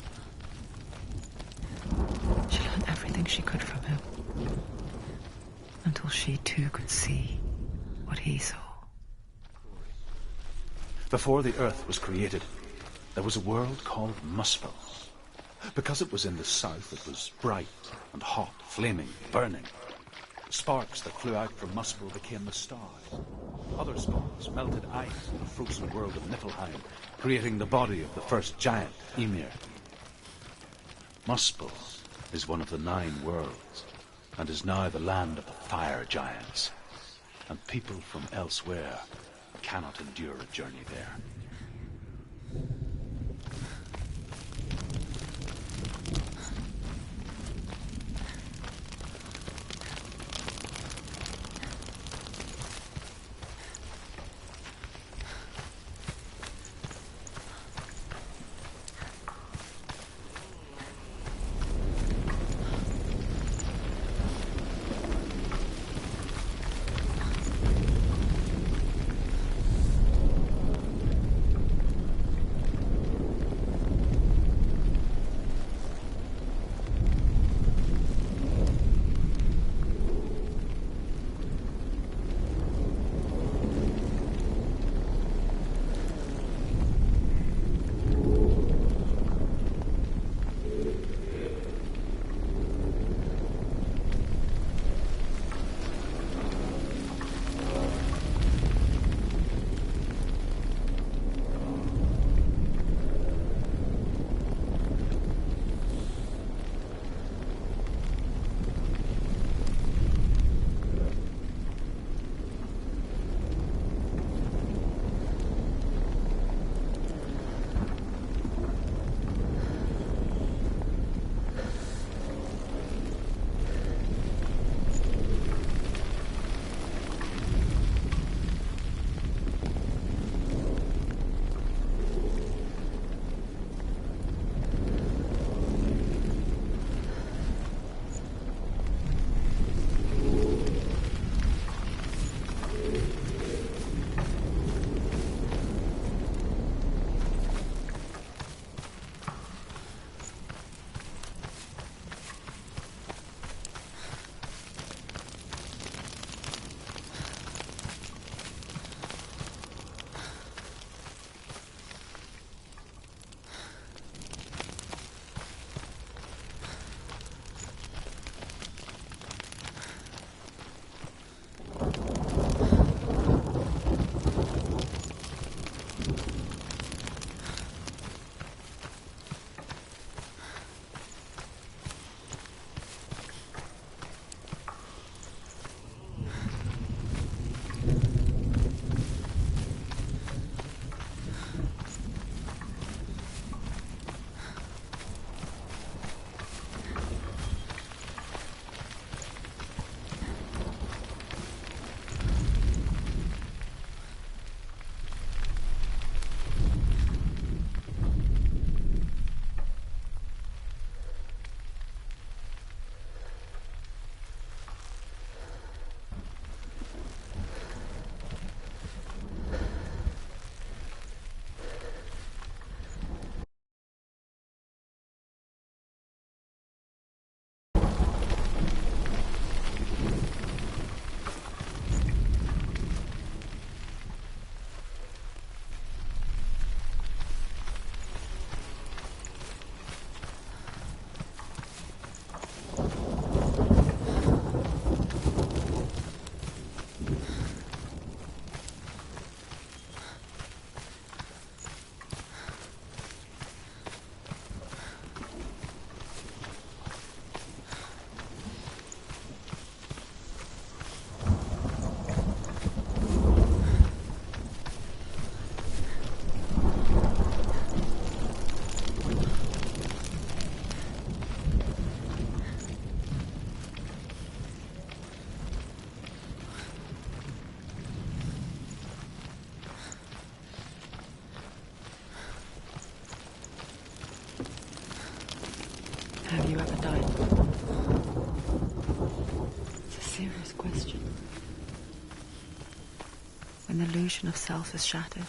She learned everything she could from him, until she too could see what he saw. Before the Earth was created, there was a world called Muspel. Because it was in the south, it was bright and hot, flaming, burning. Sparks that flew out from Muspel became the stars. Other sparks melted ice in the frozen world of Niflheim, creating the body of the first giant, Ymir. Muspel is one of the 9 worlds, and is now the land of the fire giants. And people from elsewhere cannot endure a journey there. Have you ever died before? question. When the illusion of self is shattered,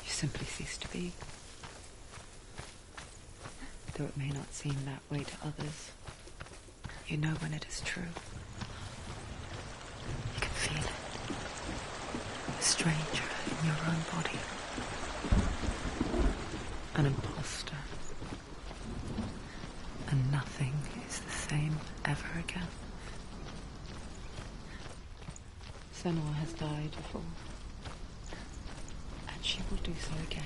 you simply cease to be. Though it may not seem that way to others, you know when it is true. You can feel it. A stranger in your own body. An imposter. And nothing is the same ever again. Senua has died before. And she will do so again.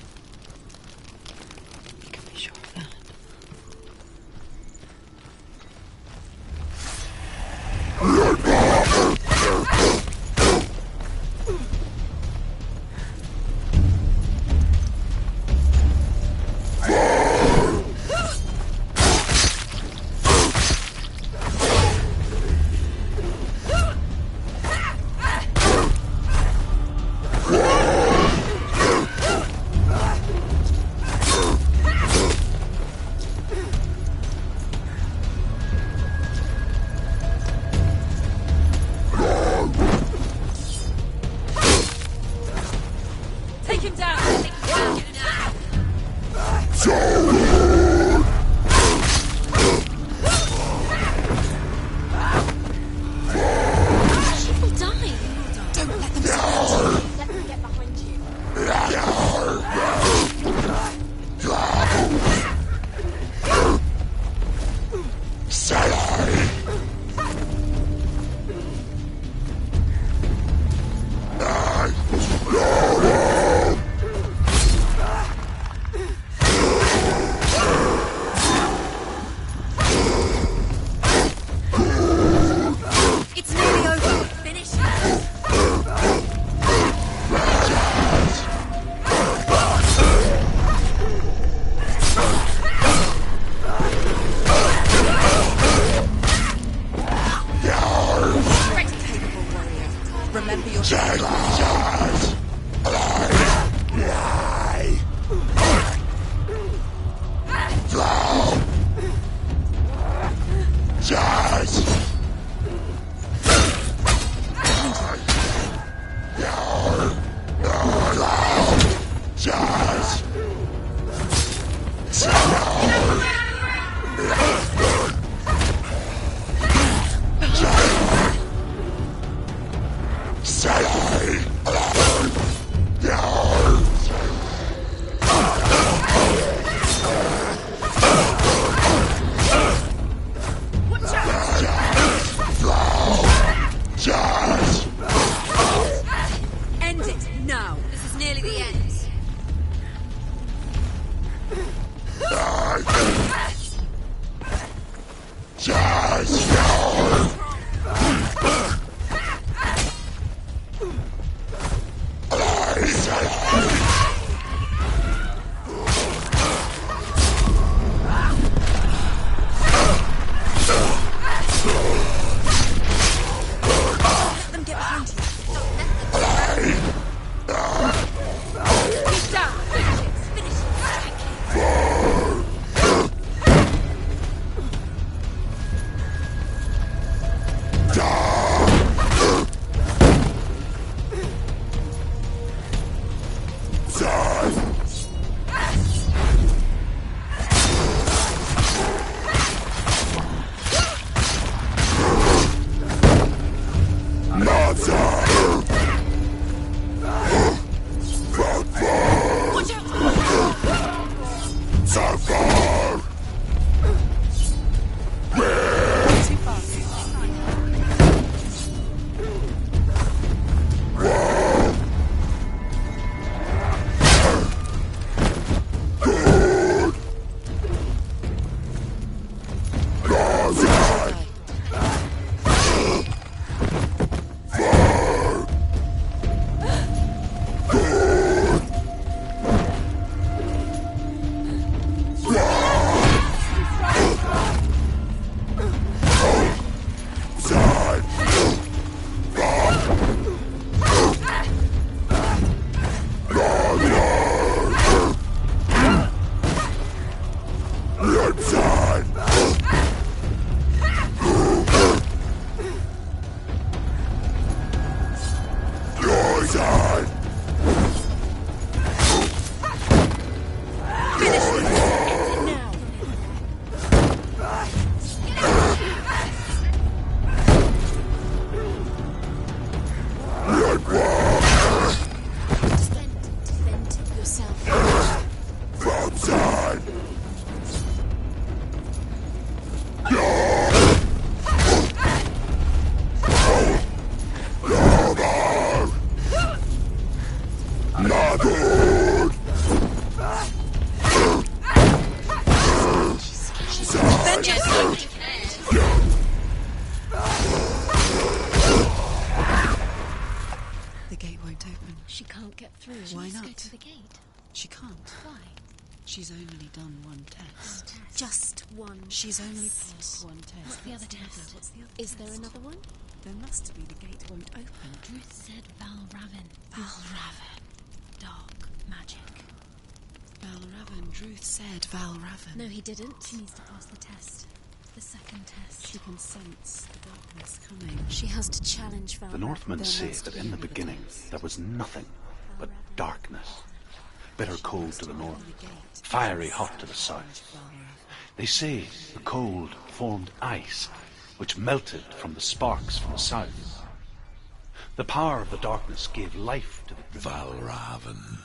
You can be sure of that. Yeah. The gate won't open. She can't get through. Why Let's not? go to the gate. She can't. Why? She's only done one test. Just one. She's only test. passed one test. What's the other test? What's the other Is test? there another one? There must be. The gate won't open. Ruth said Val Raven. Val Raven. Dark magic. Val Raven. Ruth said Val Raven. No, he didn't. She needs to pass the test. The second test. She can sense the darkness coming. She has to challenge Val The Raven. Northmen say that in the beginning there was nothing but darkness. Bitter cold to the north, fiery hot to the south. They say the cold formed ice, which melted from the sparks from the south. The power of the darkness gave life to the... Val Raven,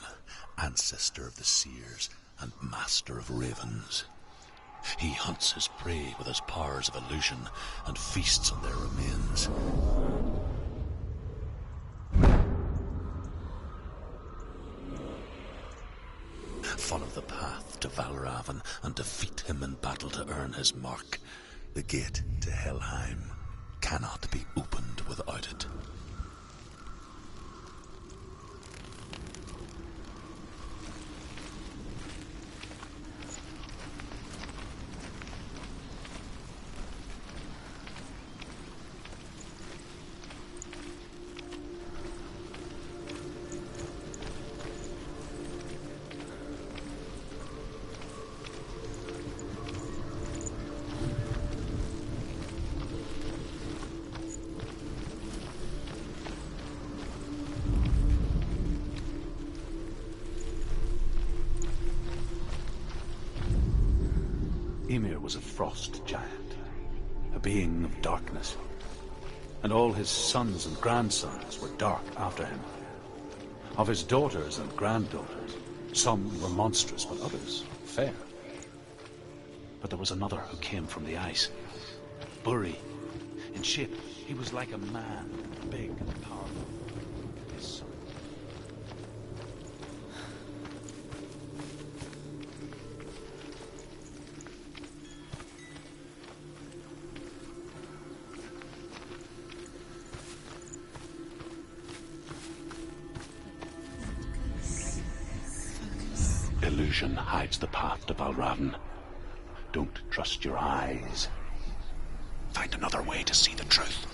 ancestor of the seers and master of ravens. He hunts his prey with his powers of illusion and feasts on their remains. Follow the path to Val Raven and defeat him in battle to earn his mark. The gate to Helheim cannot be opened without it. Ymir was a frost giant, a being of darkness, and all his sons and grandsons were dark after him. Of his daughters and granddaughters, some were monstrous, but others fair. But there was another who came from the ice. Buri. In shape, he was like a man, big and powerful. His son. Illusion hides the path to Val Raven. Don't trust your eyes. Find another way to see the truth.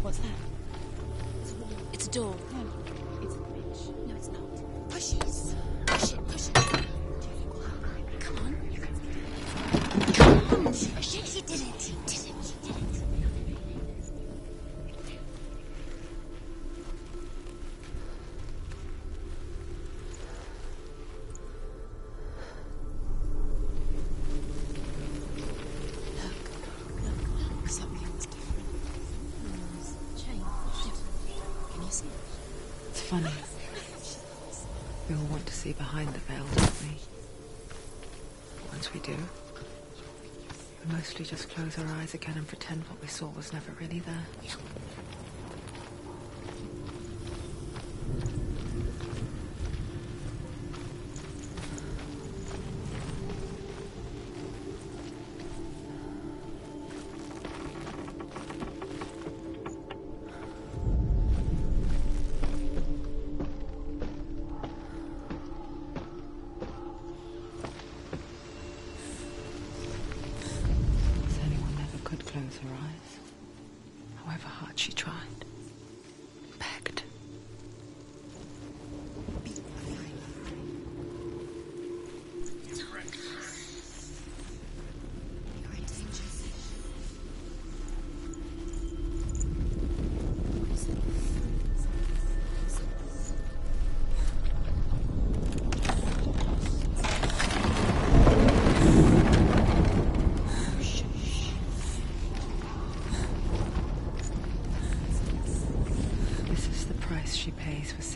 What's that? It's a wall. It's a door. No, it's a bridge. No, it's not. Push it. Push it. Push it. Come on. Come on. Push it. He did it. He did it. He did it. Look, something's different. Change. Can you see it? It's funny. We all want to see behind the veil, don't we? Once we do, we mostly just close our eyes again and pretend what we saw was never really there. Close her eyes, however hard she tried, begged. You're in danger.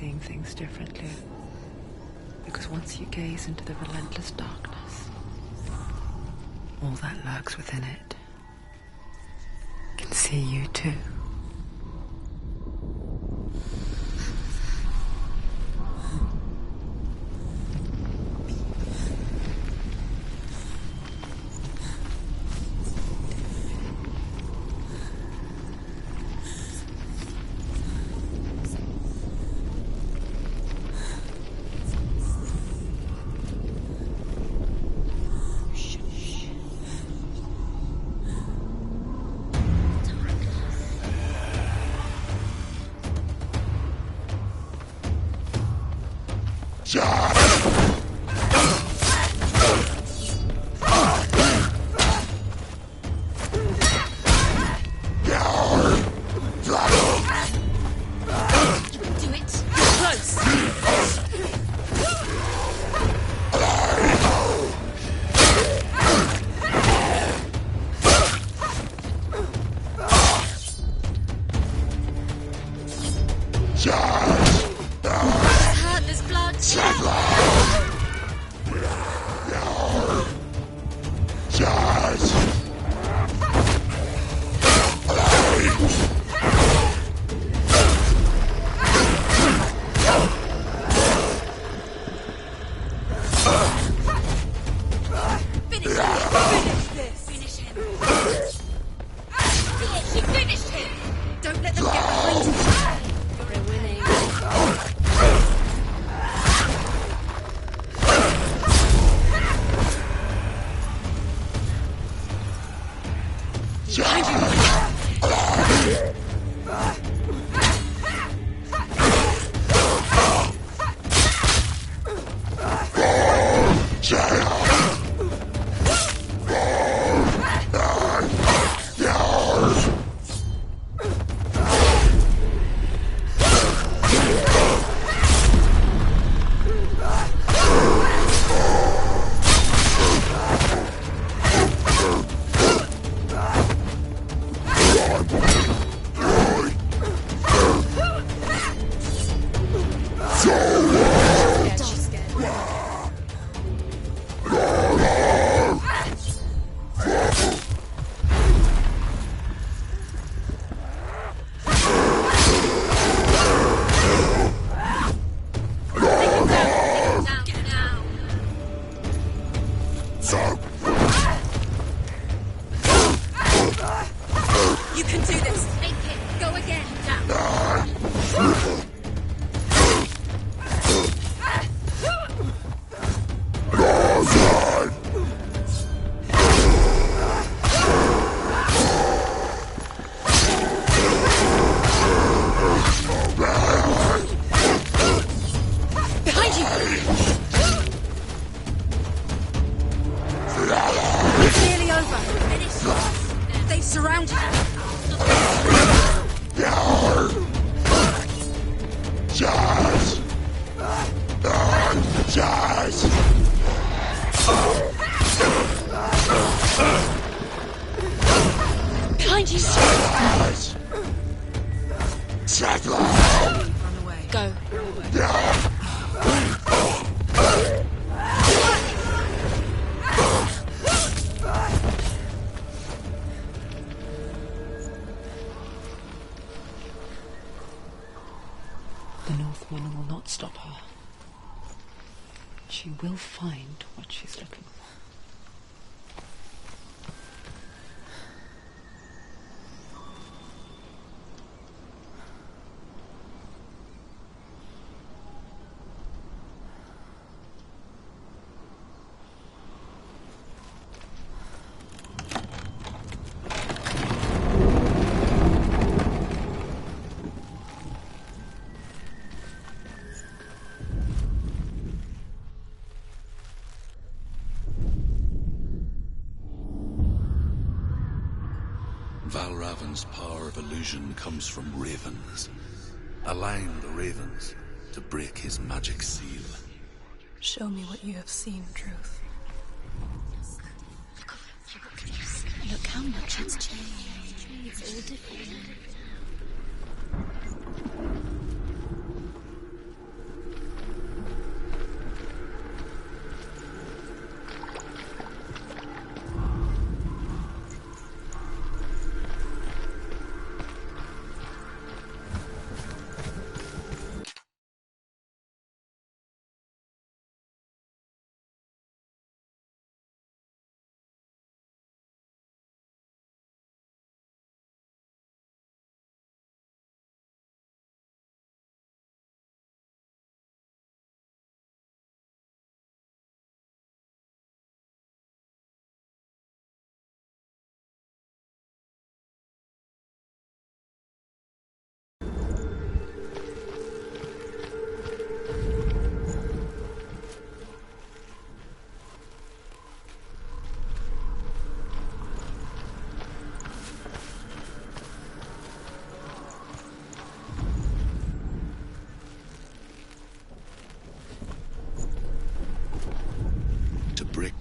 seeing things differently. Because once you gaze into the relentless darkness, all that lurks within it can see you too. She will find what she's looking for. Valravan's power of illusion comes from ravens. Align the ravens to break his magic seal. Show me what you have seen, Truth. Look how much it's changed. It's all different.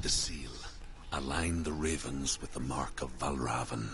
the seal. Align the ravens with the mark of Valravan.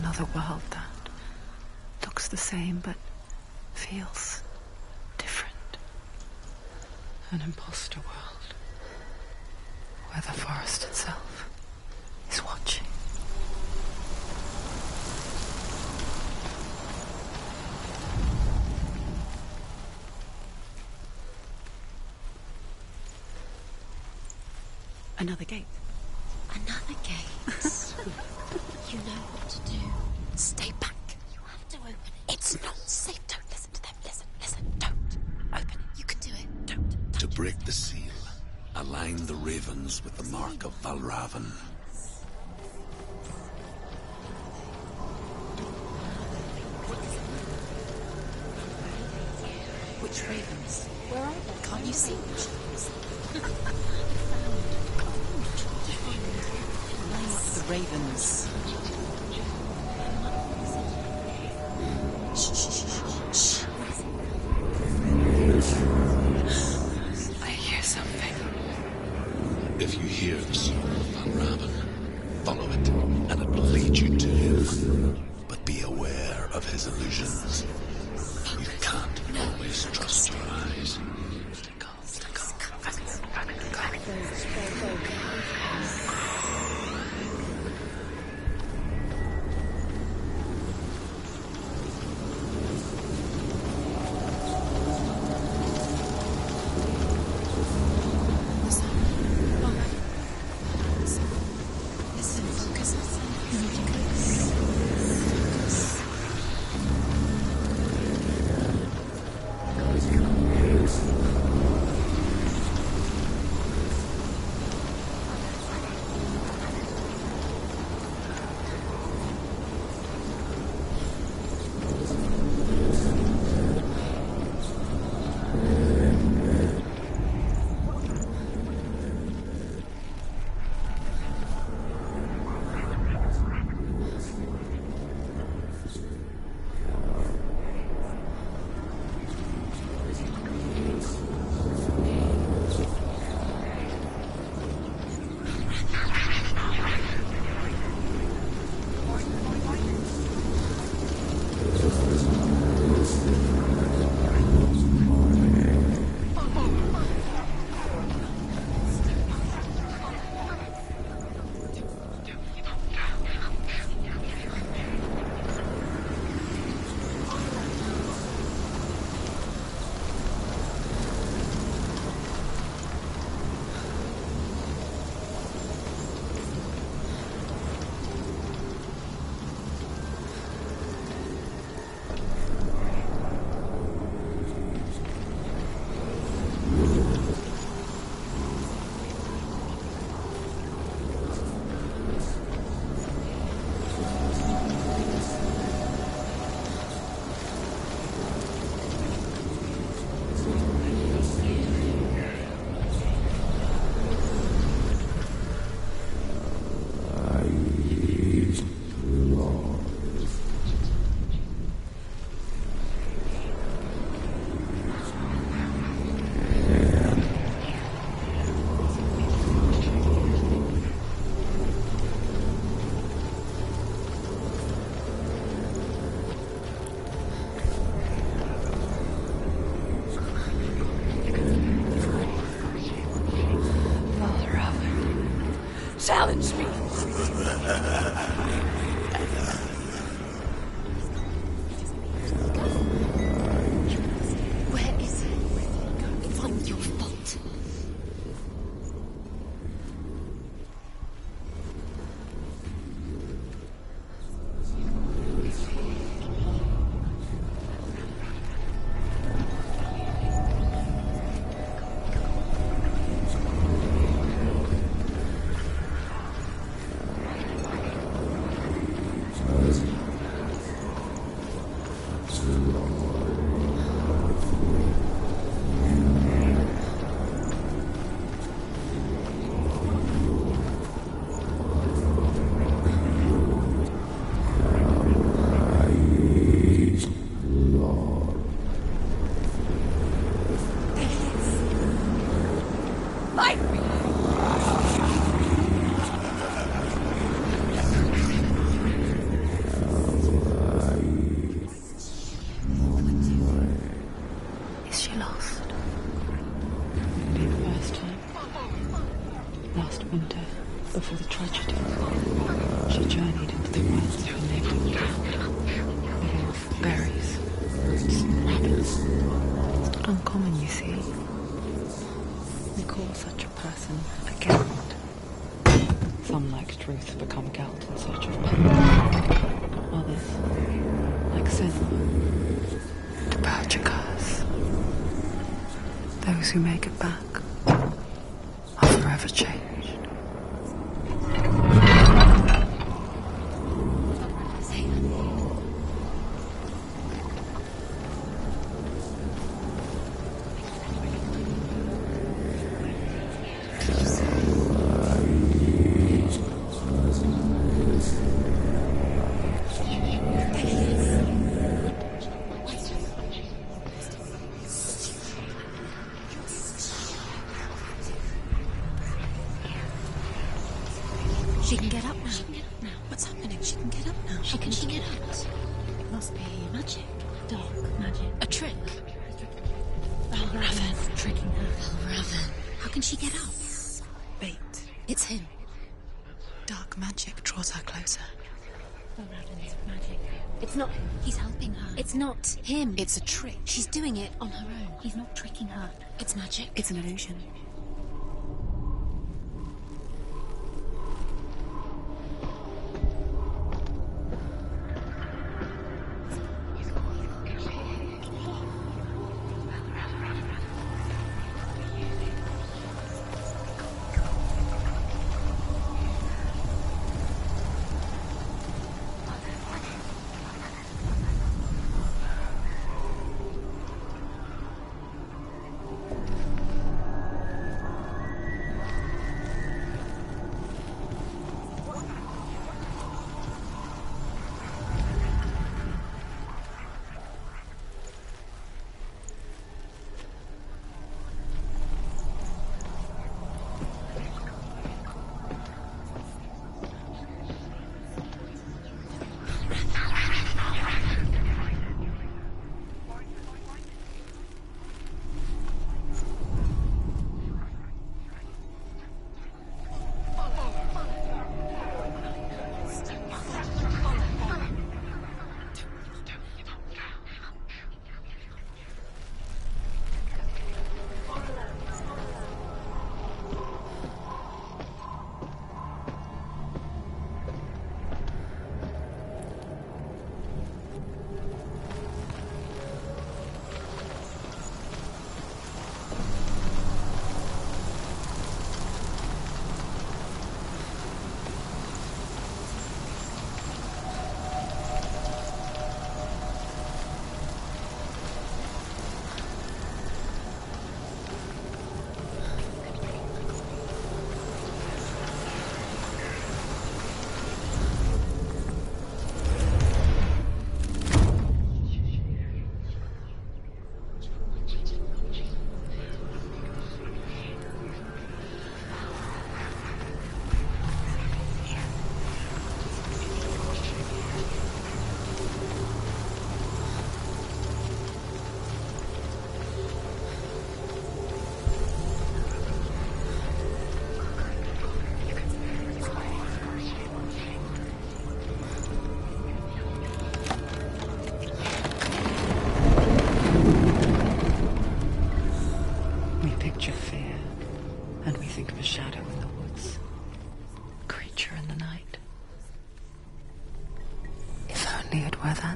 Another world that looks the same but feels different. An imposter world where the forest itself is watching. Another gate. Another gate. You know what to do. Stay back. You have to open it. It's not safe. Don't listen to them. Listen. Don't. Open it. You can do it. Don't. To break the seal, align the ravens with the mark of Valravan. Which ravens? Where are they? Can't you see which ones? Line up the ravens. Shh, shh, shh, shh. I hear something. If you hear the song of Valravan, follow it, and it will lead you to him. But be aware of his illusions. You can't always trust your eyes. Listen, focus. Challenge me. Where is he? It's all your fault. Is she lost? It'll be the first time. Last winter, before the tragedy, she journeyed into the wilds of a neighboring town, living off berries, roots, and rabbits. It's not uncommon, you see. We call such a person a Gelt. Some, like Truth, become Gelt in search of power. Others, like Senna, to purge a curse. Those who make it back are forever changed. What's happening? She can get up now. How can she get out? It must be magic. Dark magic. A trick. Raven. Tricking her. Raven. How can she get out? Bait. It's him. Dark magic draws her closer. Raven's magic. It's not him. He's helping her. It's not him. It's a trick. She's doing it on her own. He's not tricking her. It's magic. It's an illusion.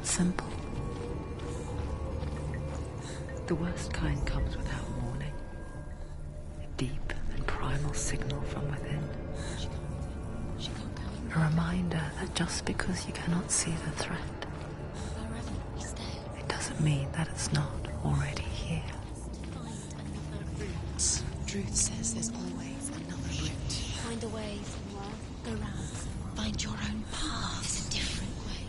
Simple. The worst kind comes without warning. A deep and primal signal from within. A reminder that just because you cannot see the threat, it doesn't mean that it's not already here. Truth says there's always another route. Find a way, go round. Find your own path. There's a different way.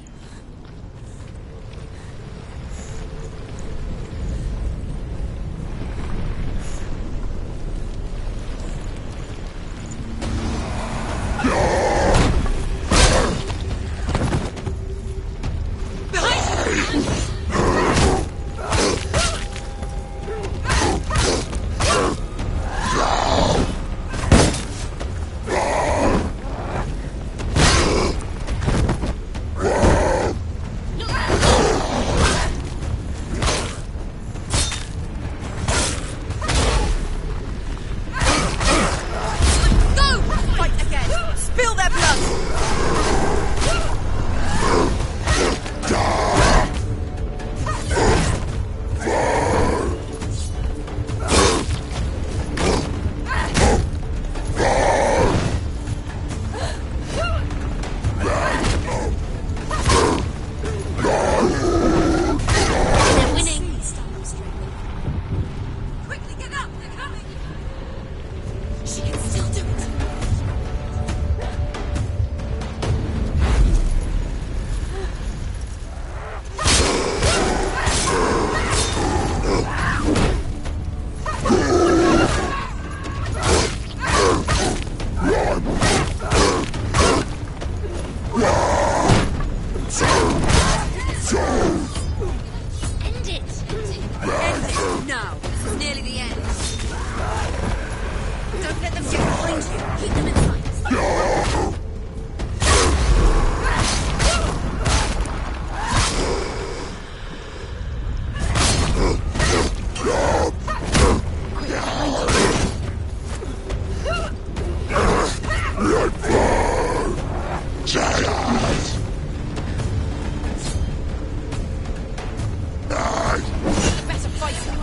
Better fight him.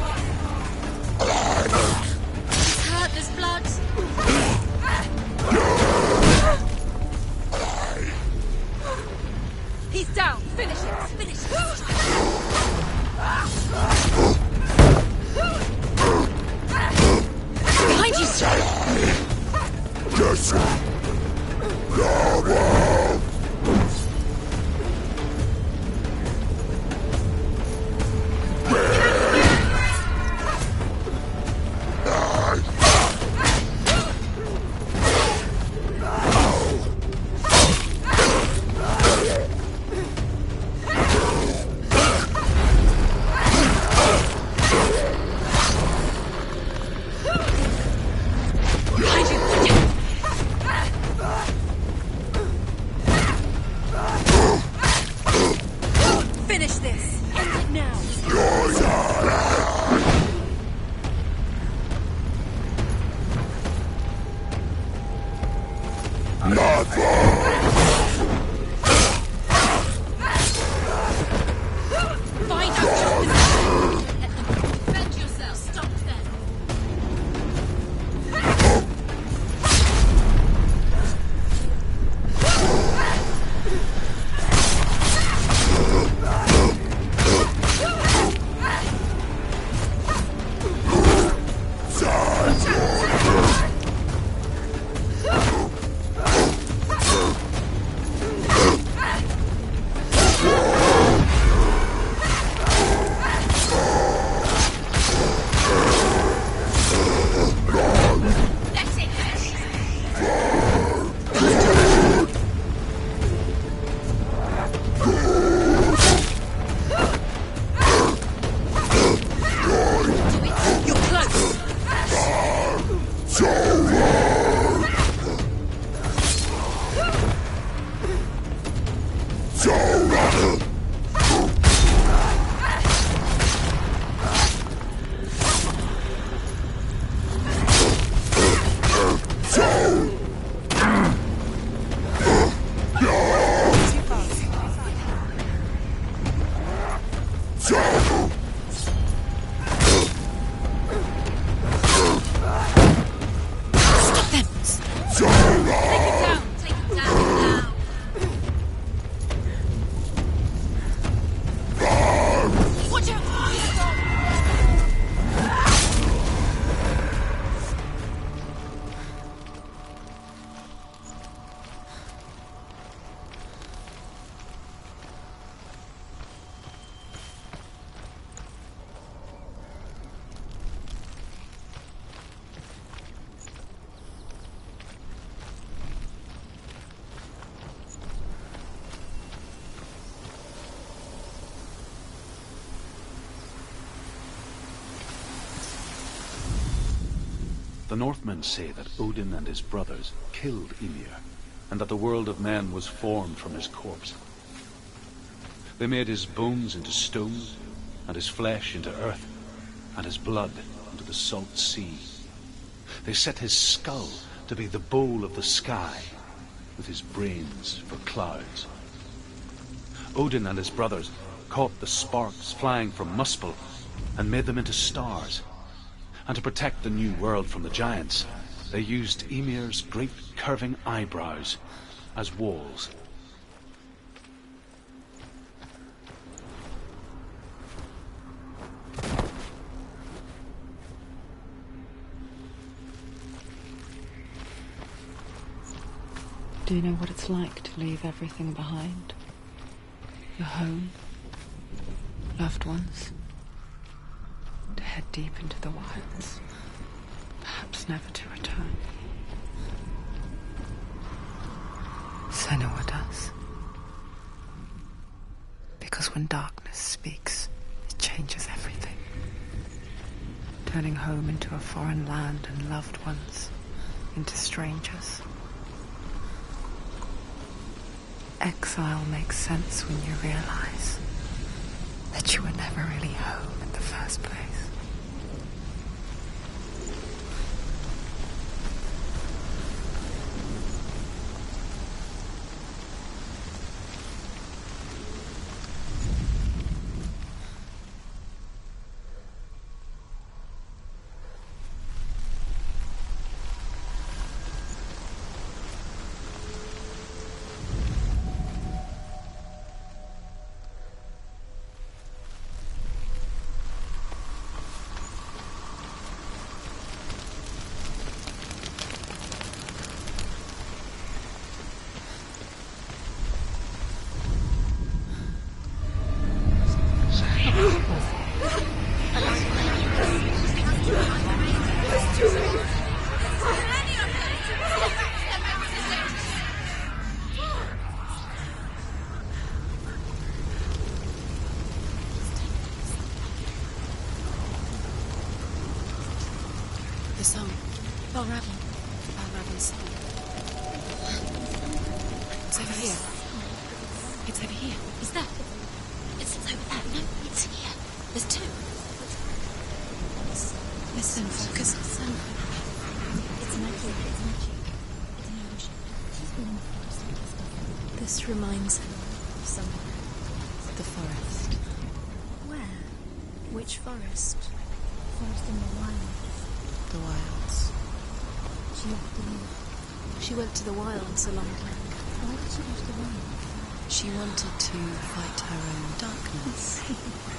He's hurt, there's blood. He's down. Finish it. Finish it. Behind you, sir. Finish this. End it now. Find out justice. Let them defend yourself. Stop them. The Northmen say that Odin and his brothers killed Ymir, and that the world of men was formed from his corpse. They made his bones into stone, and his flesh into earth, and his blood into the salt sea. They set his skull to be the bowl of the sky, with his brains for clouds. Odin and his brothers caught the sparks flying from Muspel and made them into stars. And to protect the new world from the giants, they used Ymir's great curving eyebrows as walls. Do you know what it's like to leave everything behind? Your home, loved ones, to head deep into the wilds, perhaps never to return. Senua does. Because when darkness speaks, it changes everything, turning home into a foreign land and loved ones into strangers. Exile makes sense when you realize that you were never really home in the first place. Raven. Raven's soul. It's over here. It's over here. Is that? It's over there. No, it's here. There's two. Listen, focus. It's magic. It's magic. It's an illusion. She's been in the forest with stuff. This reminds her of somewhere. The forest. Where? Which forest? Forest in the wilds. The wilds. She often She went to the wilds a long time ago. Why did she go to the wilds? She wanted to fight her own darkness.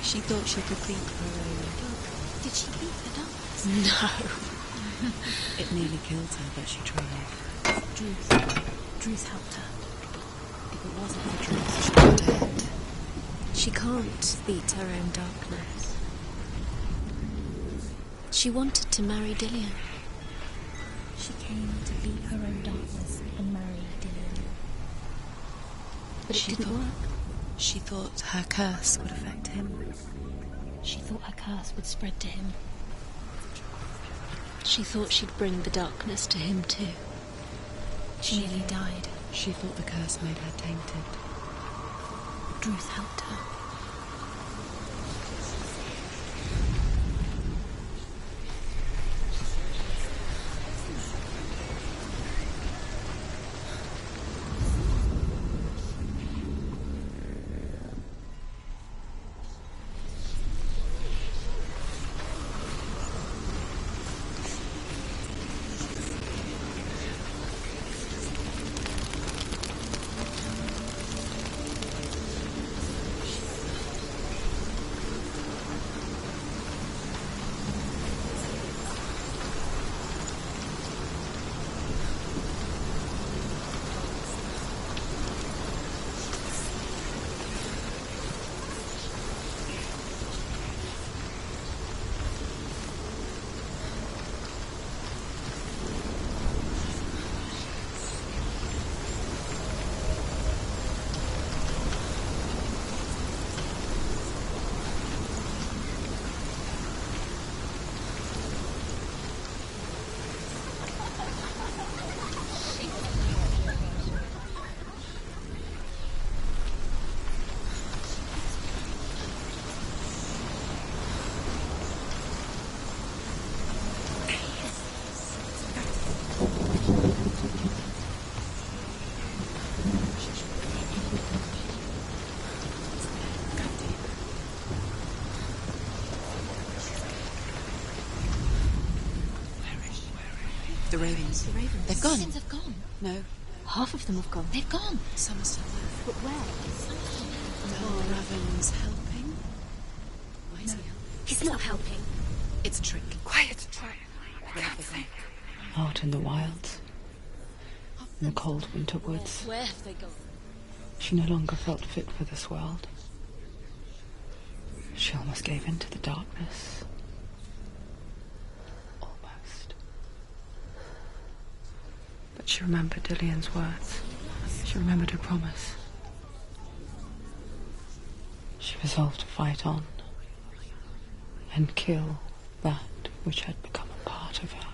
She thought she could beat her own darkness. Did she beat the darkness? No. It nearly killed her, but she tried. Druth helped her. If it wasn't for Druth, she'd be dead. She can't beat her own darkness. She wanted to marry Dillian. She came to beat her own darkness and marry Dillian. But it didn't work. She thought her curse would affect him. She thought her curse would spread to him. She thought she'd bring the darkness to him too. She nearly died. She thought the curse made her tainted. Druth helped her. The ravens. The ravens. They've gone. The ravens have gone. No. Half of them have gone. They've gone. Some are still there. But where? The Raven's helping. Why is he helping? He's not helping. It's a trick. Quiet. Where have they gone? Out in the wilds. In the cold winter woods. Where have they gone? She no longer felt fit for this world. She almost gave in to the darkness. Almost. But she remembered Dillian's words. She remembered her promise. She resolved to fight on and kill that which had become a part of her.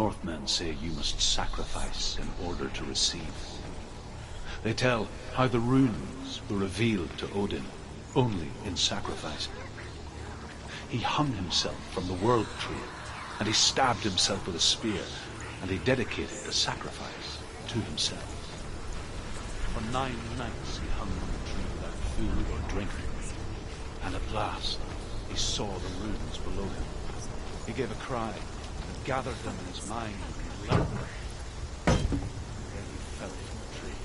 Northmen say you must sacrifice in order to receive. They tell how the runes were revealed to Odin only in sacrifice. He hung himself from the world tree, and he stabbed himself with a spear, and he dedicated the sacrifice to himself. For 9 nights he hung on the tree without food or drink, and at last he saw the runes below him. He gave a cry and gathered them in his mind and learned them. Then he fell from the tree.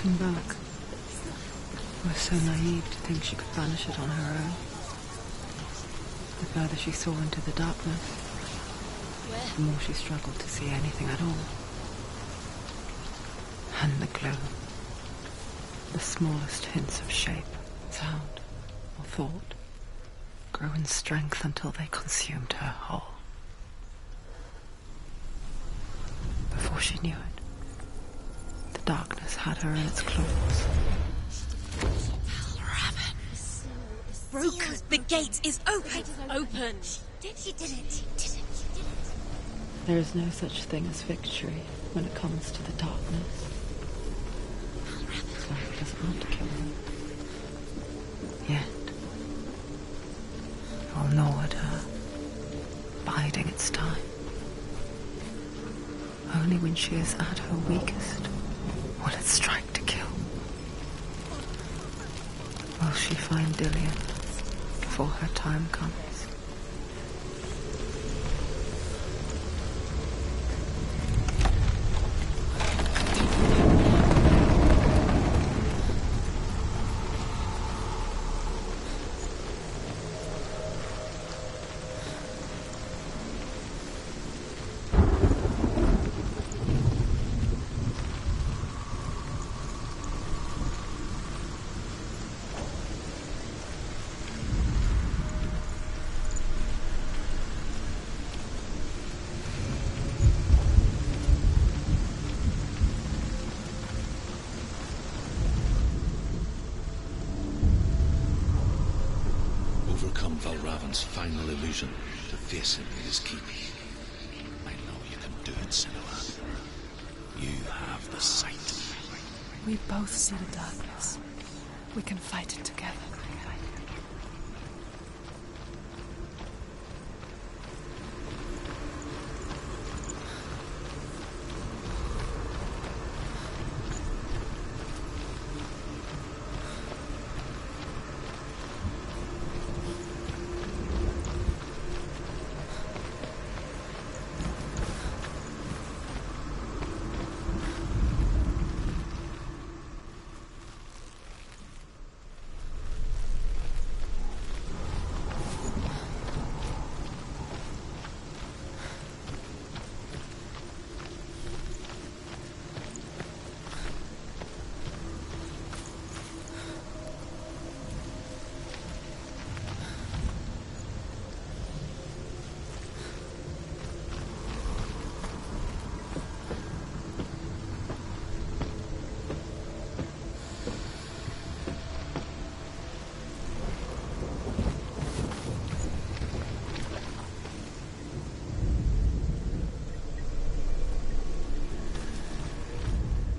Looking back, I was so naive to think she could banish it on her own. The further she saw into the darkness, the more she struggled to see anything at all. And the gloom, the smallest hints of shape, sound, or thought, grew in strength until they consumed her whole. Before she knew it, the darkness had her in its claws. Broken. The gate is open. Open. She did it. There is no such thing as victory when it comes to the darkness. So it doesn't want to kill them. Yet. It will gnaw at her, biding its time. Only when she is at her weakest will it strike to kill. Will she find Dillian before her time comes? Overcome Valravan's final illusion to face him in his keep. I know you can do it, Senua. You have the sight. We both see the darkness. We can fight it together.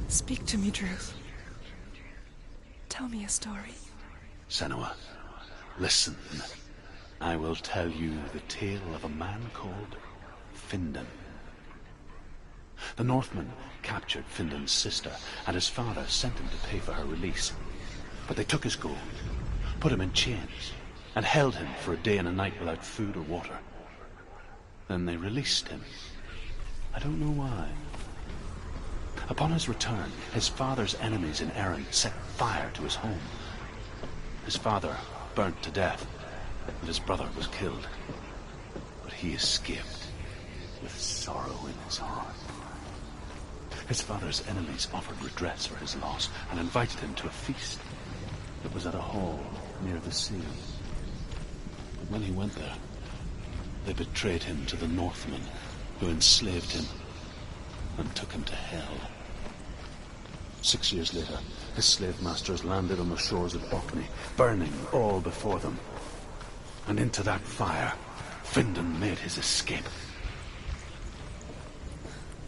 Speak to me, Druth. Tell me a story. Senua, listen. I will tell you the tale of a man called Findan. The Northmen captured Findan's sister, and his father sent him to pay for her release. But they took his gold, put him in chains, and held him for a day and a night without food or water. Then they released him. I don't know why. Upon his return, his father's enemies in Erin set fire to his home. His father burnt to death, and his brother was killed. But he escaped with sorrow in his heart. His father's enemies offered redress for his loss and invited him to a feast that was at a hall near the sea. But when he went there, they betrayed him to the Northmen, who enslaved him and took him to hell. 6 years later, his slave masters landed on the shores of Orkney, burning all before them. And into that fire, Findan made his escape.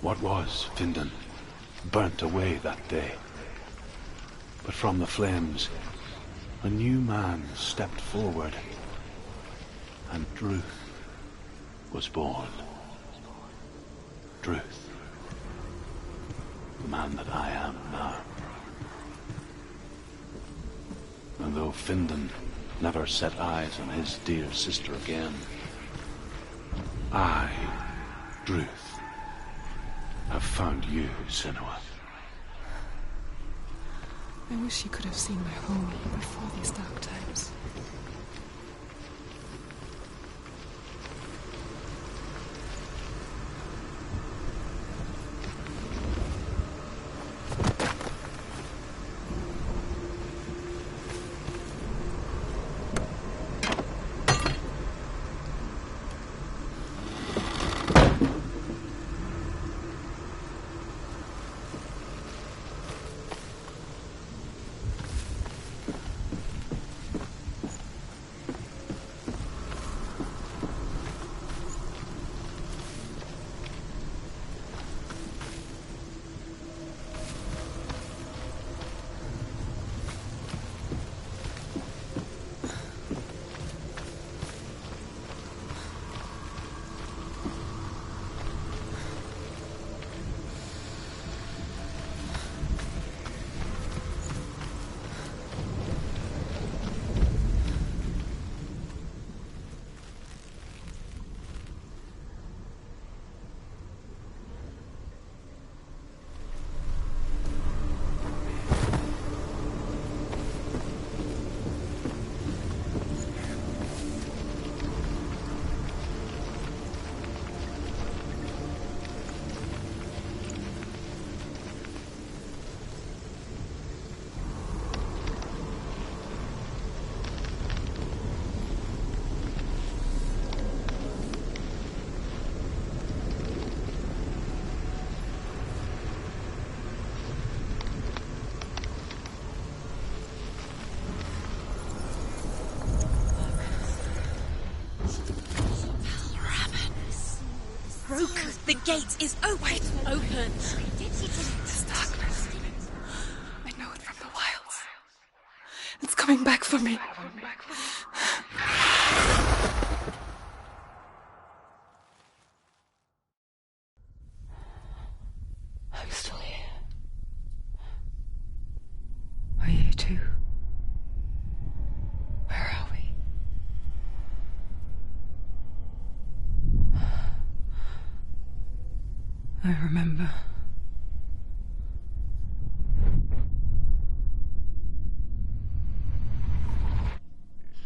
What was Findan burnt away that day. But from the flames, a new man stepped forward, and Druth was born. Druth. The man that I am now. And though Findan never set eyes on his dear sister again, I, Druth, have found you, Senua. I wish you could have seen my home before these dark times. The gate is open. Open. This darkness. I know it from the wilds. It's coming back for me. I'm still here. Are you too? Where are we? I remember.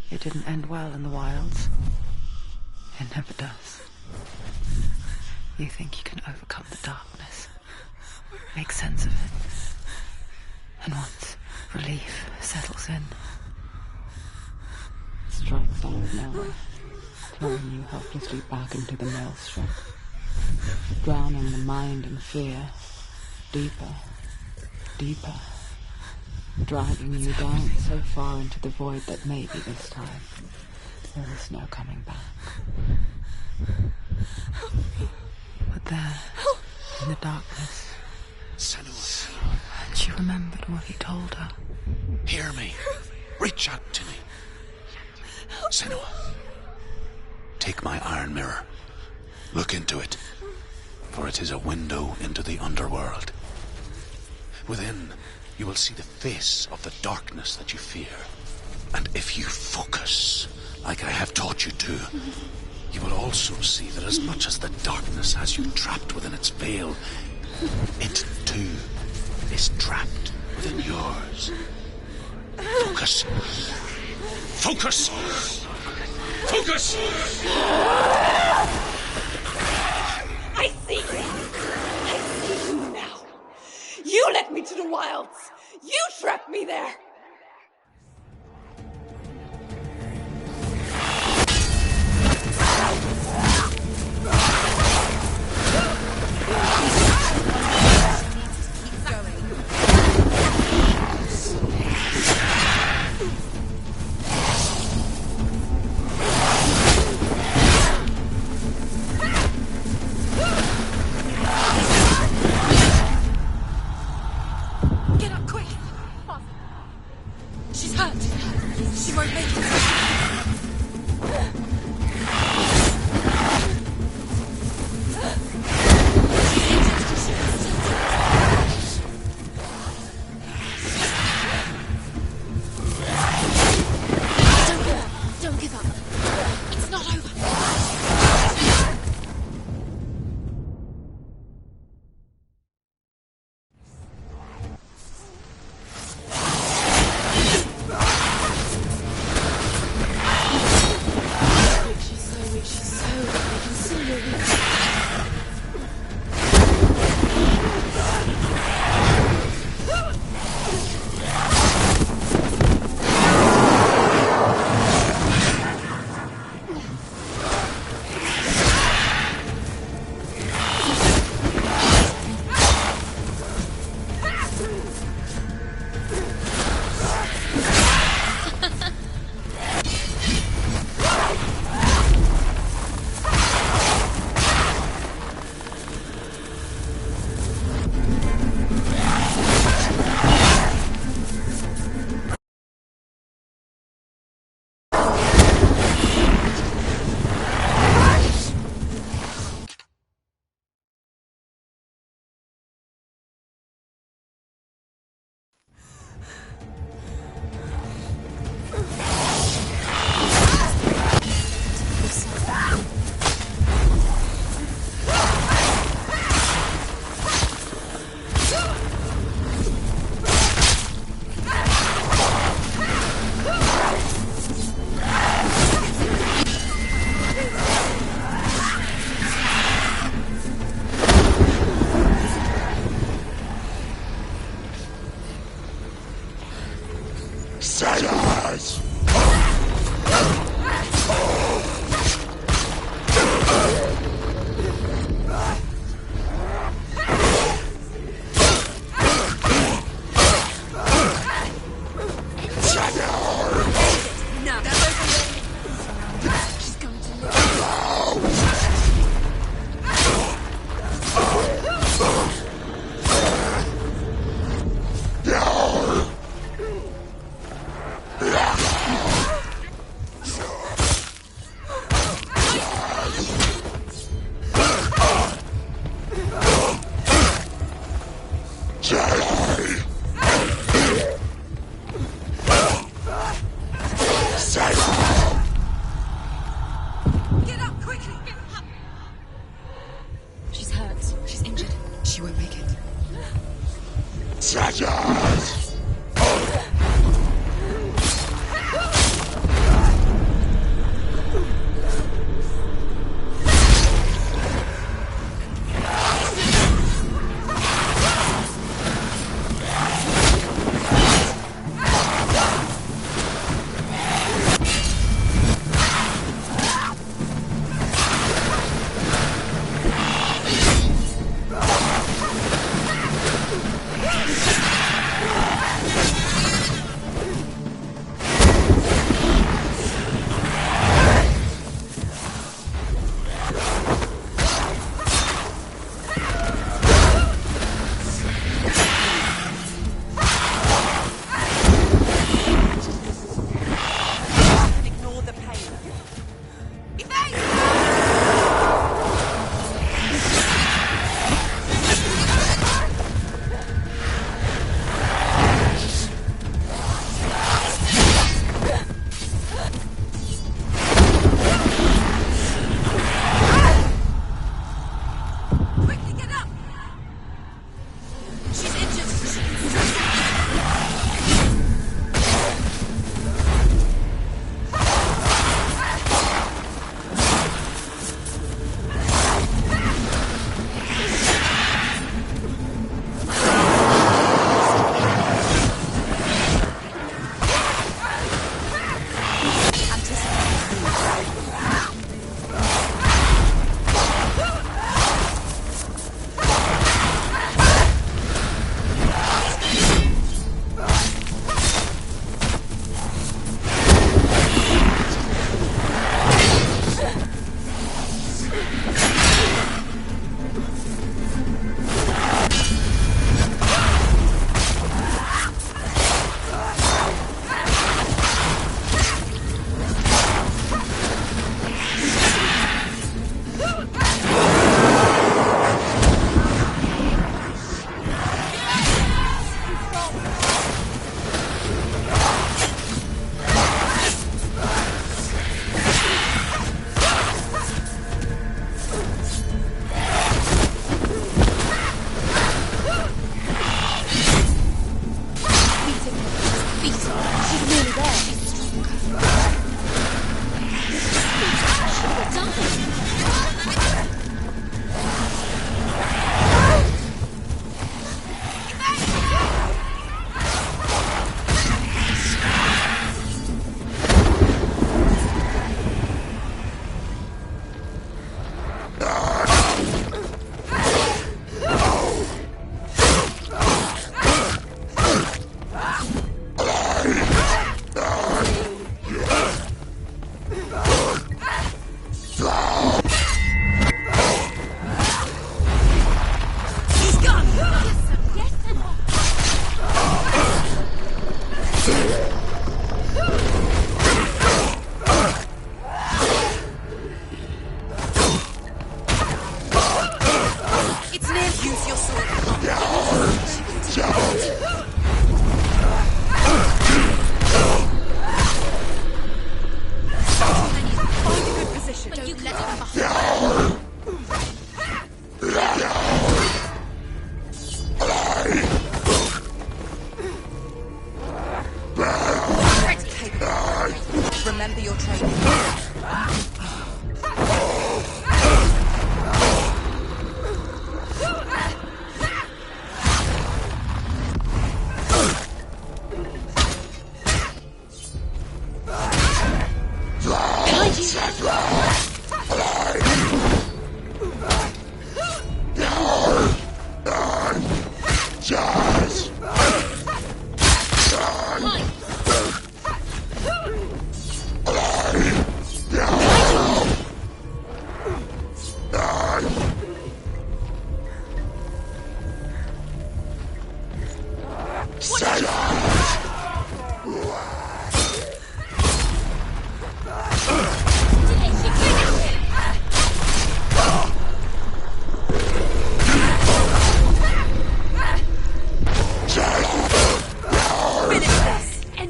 It didn't end well in the wilds. It never does. You think you can overcome the darkness, make sense of it, and once relief settles in, strikes out of nowhere, throwing you helplessly back into the maelstrom, drowning the mind in fear, deeper, deeper, dragging you down so far into the void that maybe this time there is no coming back. But there, in the darkness, Senua, she remembered what he told her. hear me. Reach out to me. Senua, take my iron mirror. Look into it, for it is a window into the underworld. Within, you will see the face of the darkness that you fear. And if you focus, like I have taught you to, you will also see that as much as the darkness has you trapped within its veil, it too is trapped within yours. Focus. Focus! Focus! I see you! I see you now! You led me to the wilds! You trapped me there! Get up quick! She's hurt. She won't make it. Don't give up. It's not over. Silence! She's hurt. She's injured. She won't make it. Silence! Remember your training.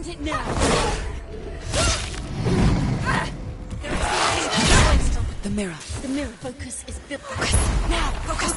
want it now. The mirror. The mirror focus is built. Focus now. Focus.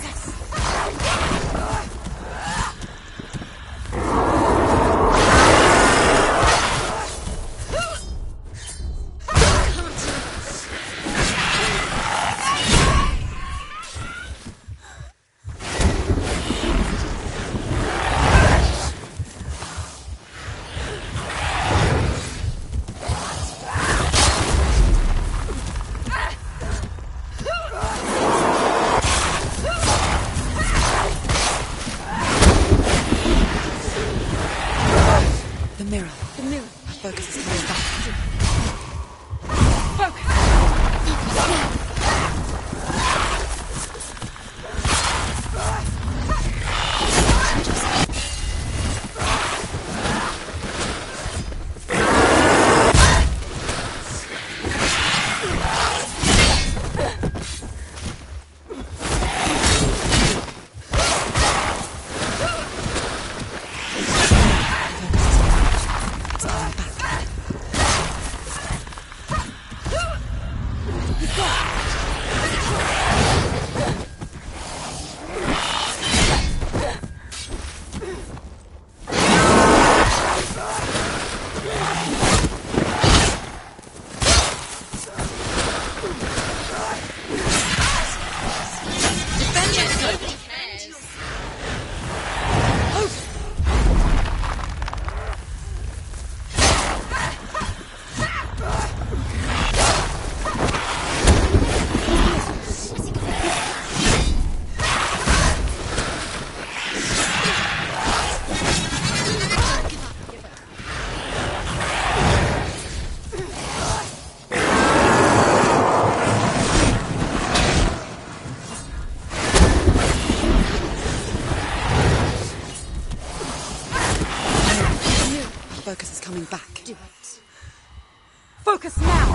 Focus is coming back. Do it. Focus now!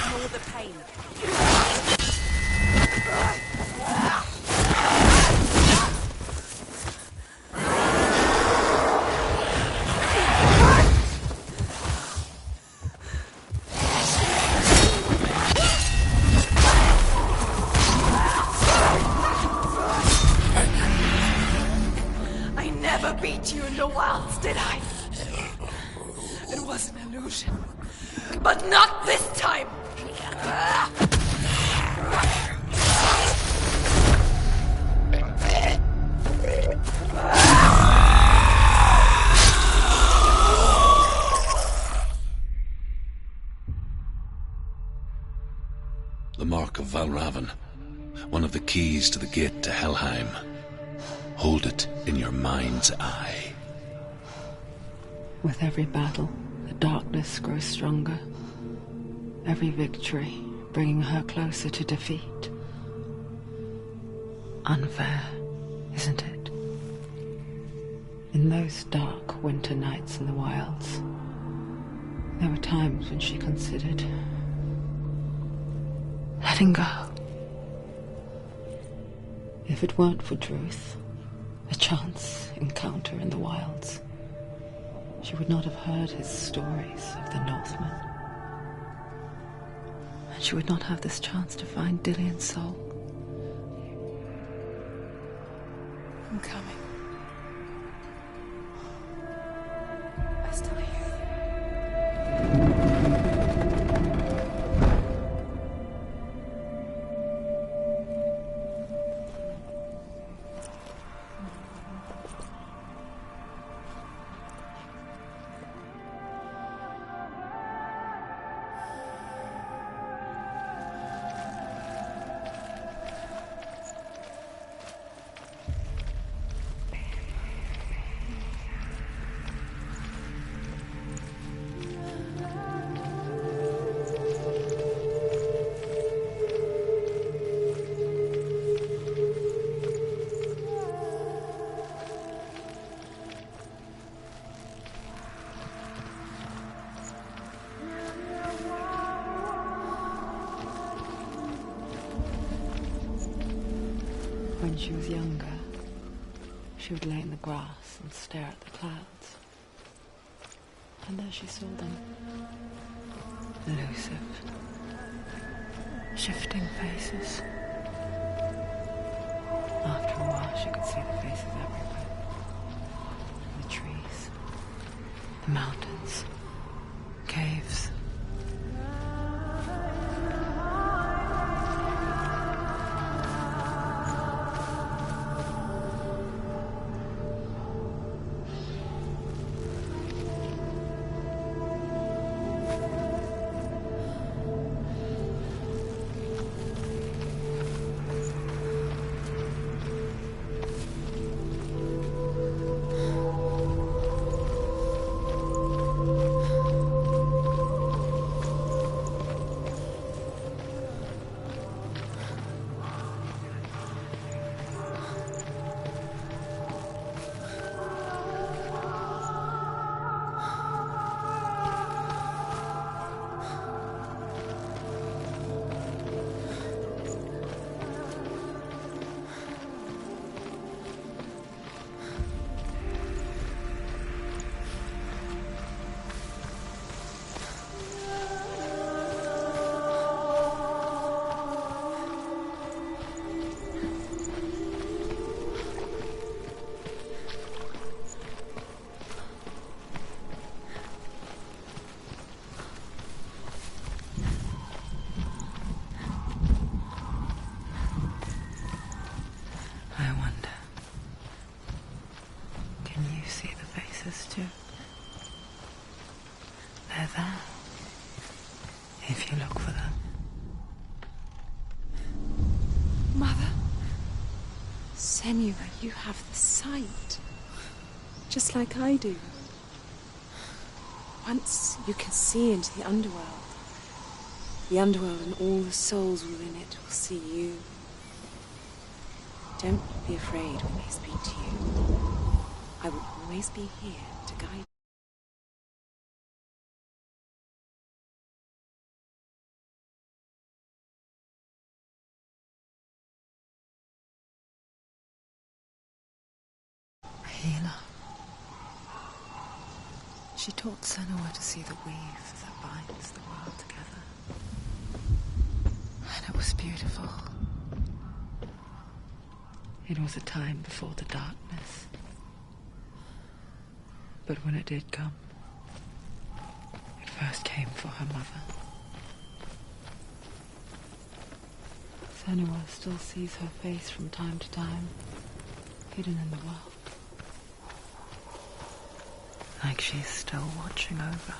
Ignore the pain. Beat you in the wilds, did I? It was an illusion. But not this time! The Mark of Valravan. One of the keys to the gate to Helheim. Hold it in your mind's eye. With every battle, the darkness grows stronger. Every victory bringing her closer to defeat. Unfair, isn't it? In those dark winter nights in the wilds, there were times when she considered letting go. If it weren't for Druth, a chance encounter in the wilds, she would not have heard his stories of the Northmen. And she would not have this chance to find Dillion's soul. I'm coming. I still hear you. When she was younger, she would lay in the grass and stare at the clouds. And there she saw them. Elusive, shifting faces. After a while, she could see the faces everywhere. The trees, the mountains, caves. Too. They're there, if you look for them. Mother? Senua, you have the sight. Just like I do. Once you can see into the underworld and all the souls within it will see you. Don't be afraid when they speak to you. I will always be here to guide you. A healer. She taught Senua to see the weave that binds the world together. And it was beautiful. It was a time before the darkness. But when it did come, it first came for her mother. Senua still sees her face from time to time, hidden in the world. Like she's still watching over her.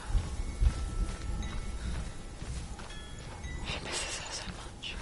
She misses her so much.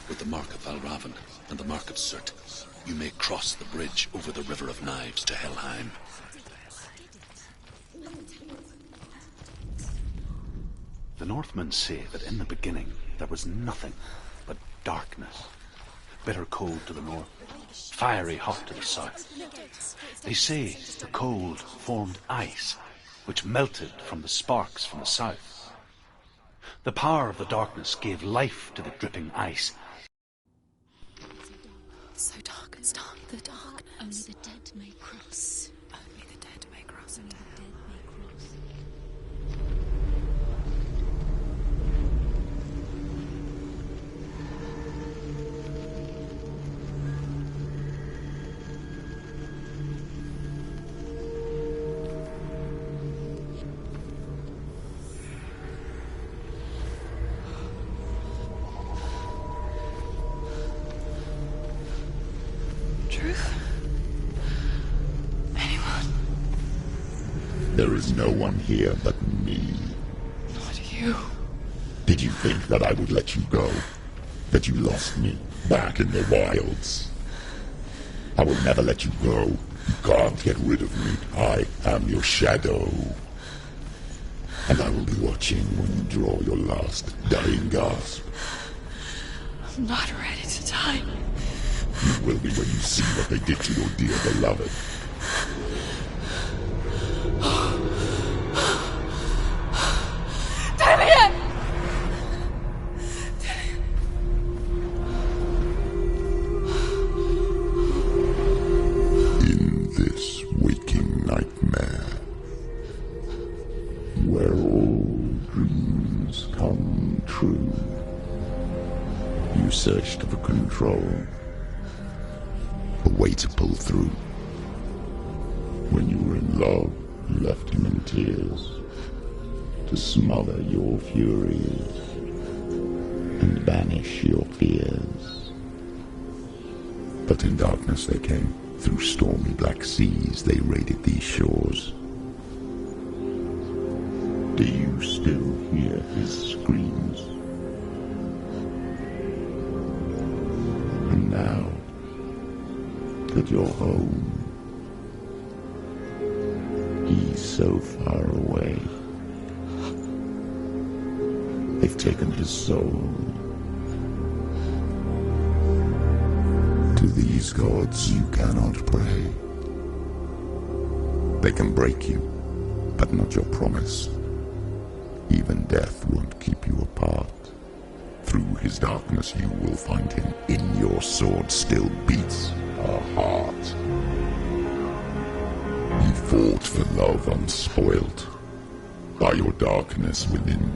With the Mark of Valravan and the Mark of Surt, you may cross the bridge over the River of Knives to Helheim. The Northmen say that in the beginning there was nothing but darkness. Bitter cold to the north, fiery hot to the south. They say the cold formed ice, which melted from the sparks from the south. The power of the darkness gave life to the dripping ice. So dark, it's dark, the dark. Only the dead may cross. Only the dead may cross into hell. There is no one here but me. Not you. Did you think that I would let you go? That you lost me back in the wilds? I will never let you go. You can't get rid of me. I am your shadow. And I will be watching when you draw your last dying gasp. I'm not ready to die. You will be when you see what they did to your dear beloved. Damien! In this waking nightmare, where all dreams come true, you searched for control, a way to pull through. When you were in love, you left him in tears, to smother your furies and banish your fears. But in darkness they came, through stormy black seas they raided these shores. Do you still hear his screams? And now that you're home, he's so far away. They've taken his soul. To these gods you cannot pray. They can break you, but not your promise. Even death won't keep you apart. Through his darkness you will find him. In your sword still beats a heart. You fought for love unspoilt by your darkness within.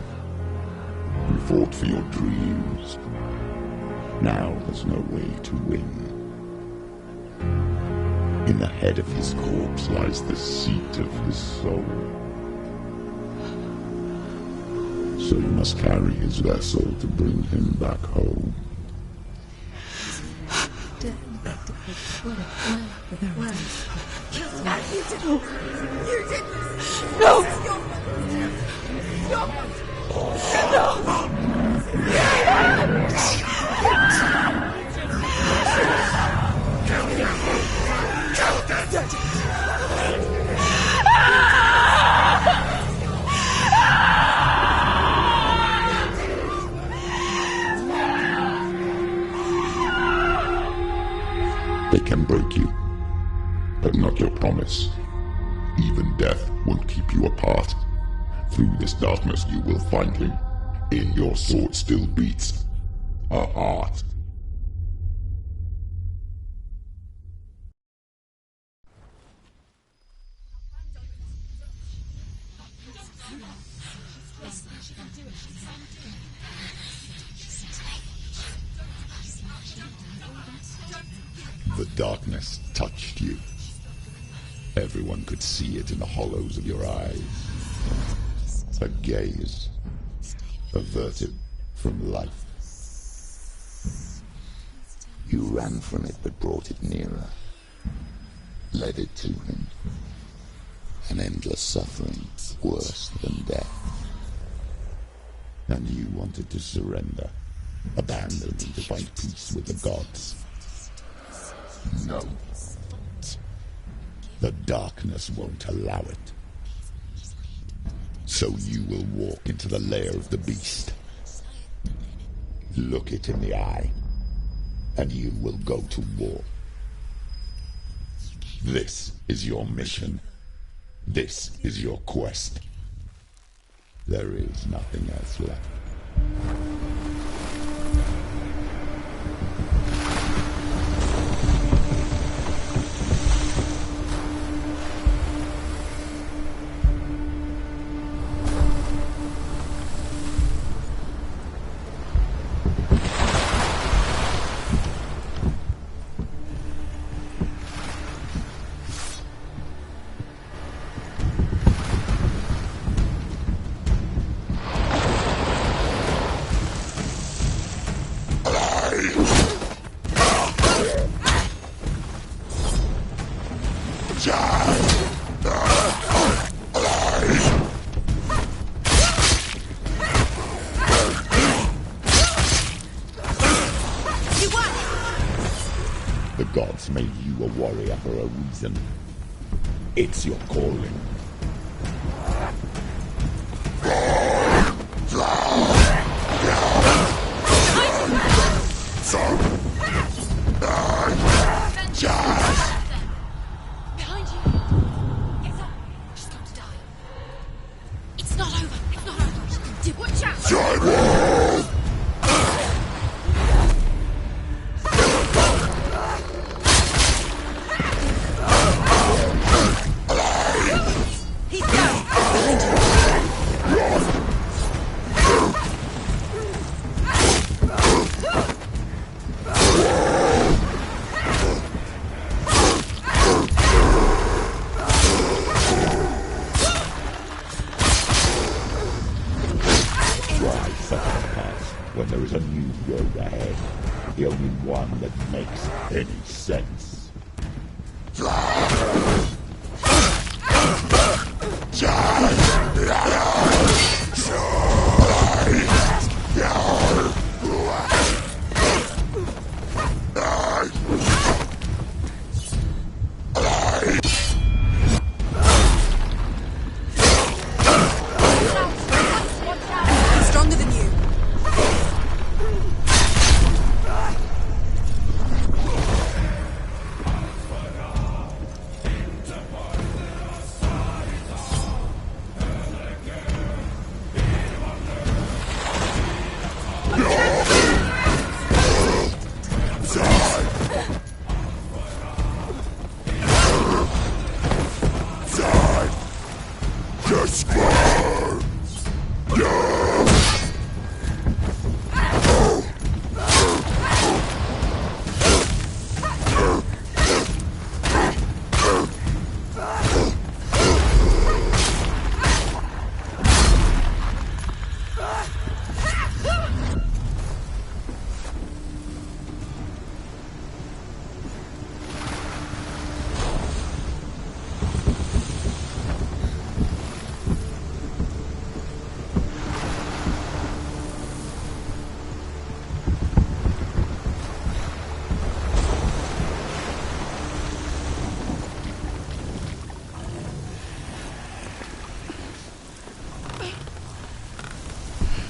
You fought for your dreams. Now there's no way to win. In the head of his corpse lies the seat of his soul. So you must carry his vessel to bring him back home. No! They can break you, but not your promise. Even death won't keep you apart. Through this darkness you will find him. In your sword still beats a heart. The darkness touched you. Everyone could see it in the hollows of your eyes. A gaze averted from life. You ran from it but brought it nearer. Led it to him. An endless suffering worse than death. And you wanted to surrender. Abandon and to find peace with the gods. No. The darkness won't allow it. So you will walk into the lair of the beast. Look it in the eye, and you will go to war. This is your mission. This is your quest. There is nothing else left. gods made you a warrior for a reason. It's your calling. Behind you! Get up! She's going to die. It's not over! It's not over! She can do watch out! He's down! Behind you! Try such a path when there is a new road ahead. The only one that makes any sense. He's stronger than you.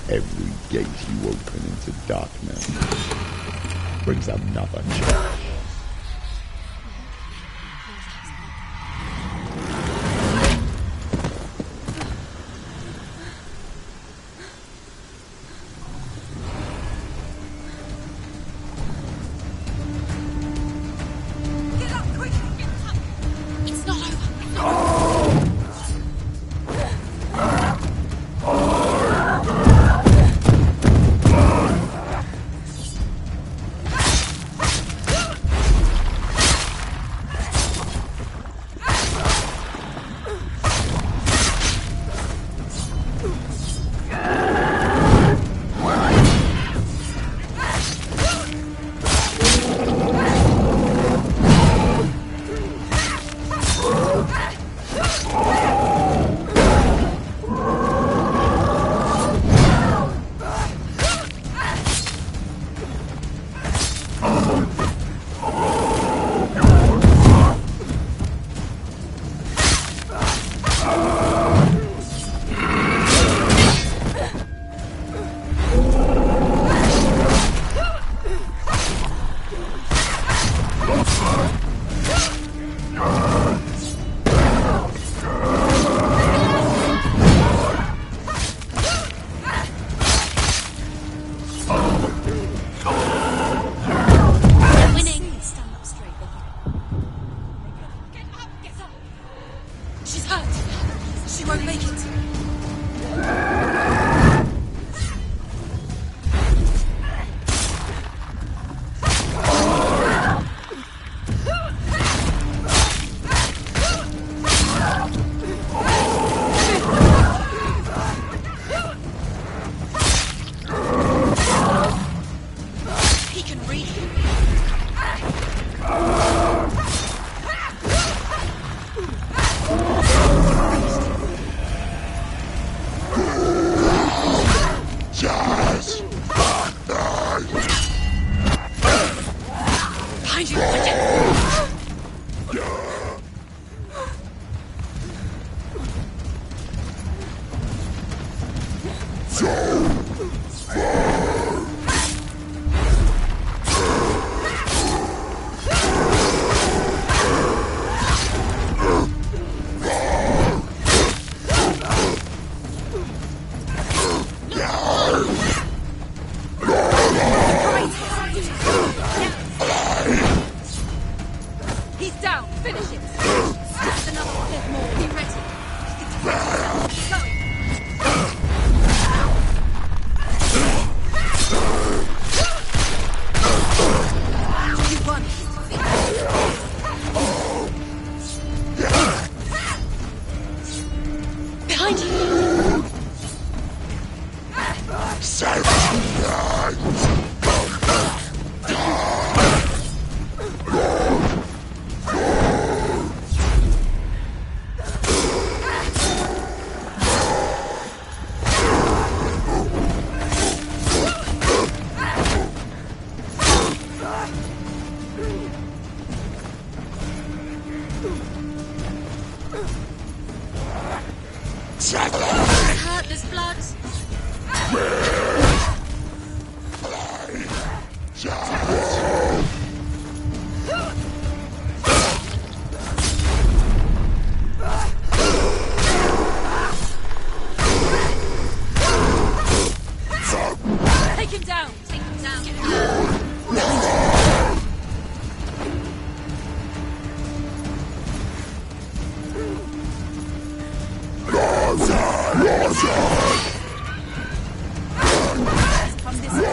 Every gate you open into darkness brings another challenge. Get up, quick! It's not over. It's not over. He's down. Finish it. There's another one. There's more. Be ready. Keep going. You won. Behind you. Hurt, there's blood. Take him down. Take him down. Get him down. Come this way.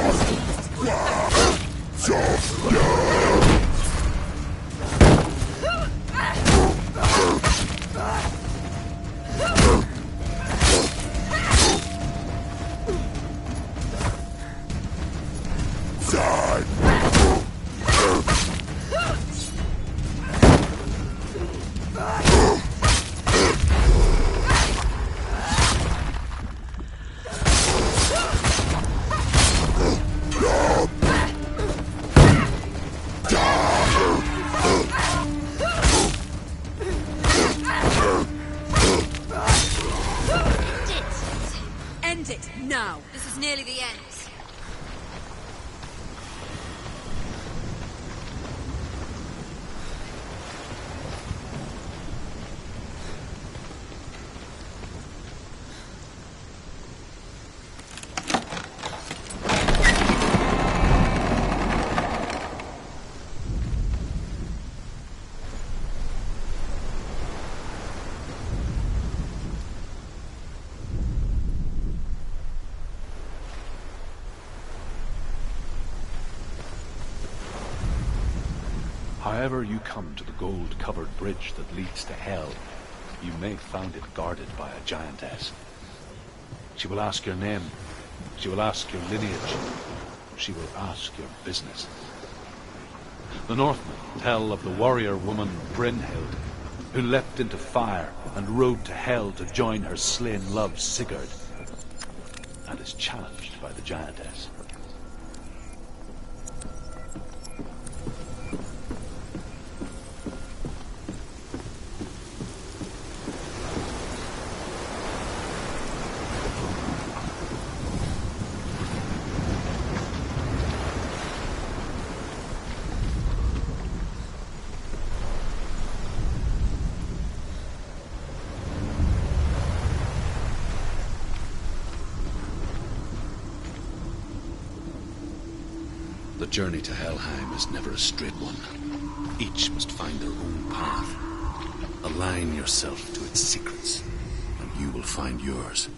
End it now. This is nearly the end. However you come to the gold-covered bridge that leads to Hell, you may find it guarded by a giantess. She will ask your name, she will ask your lineage, she will ask your business. The Northmen tell of the warrior woman Brynhild, who leapt into fire and rode to Hell to join her slain love Sigurd, and is challenged by the giantess. The journey to Helheim is never a straight one. Each must find their own path. Align yourself to its secrets, and you will find yours.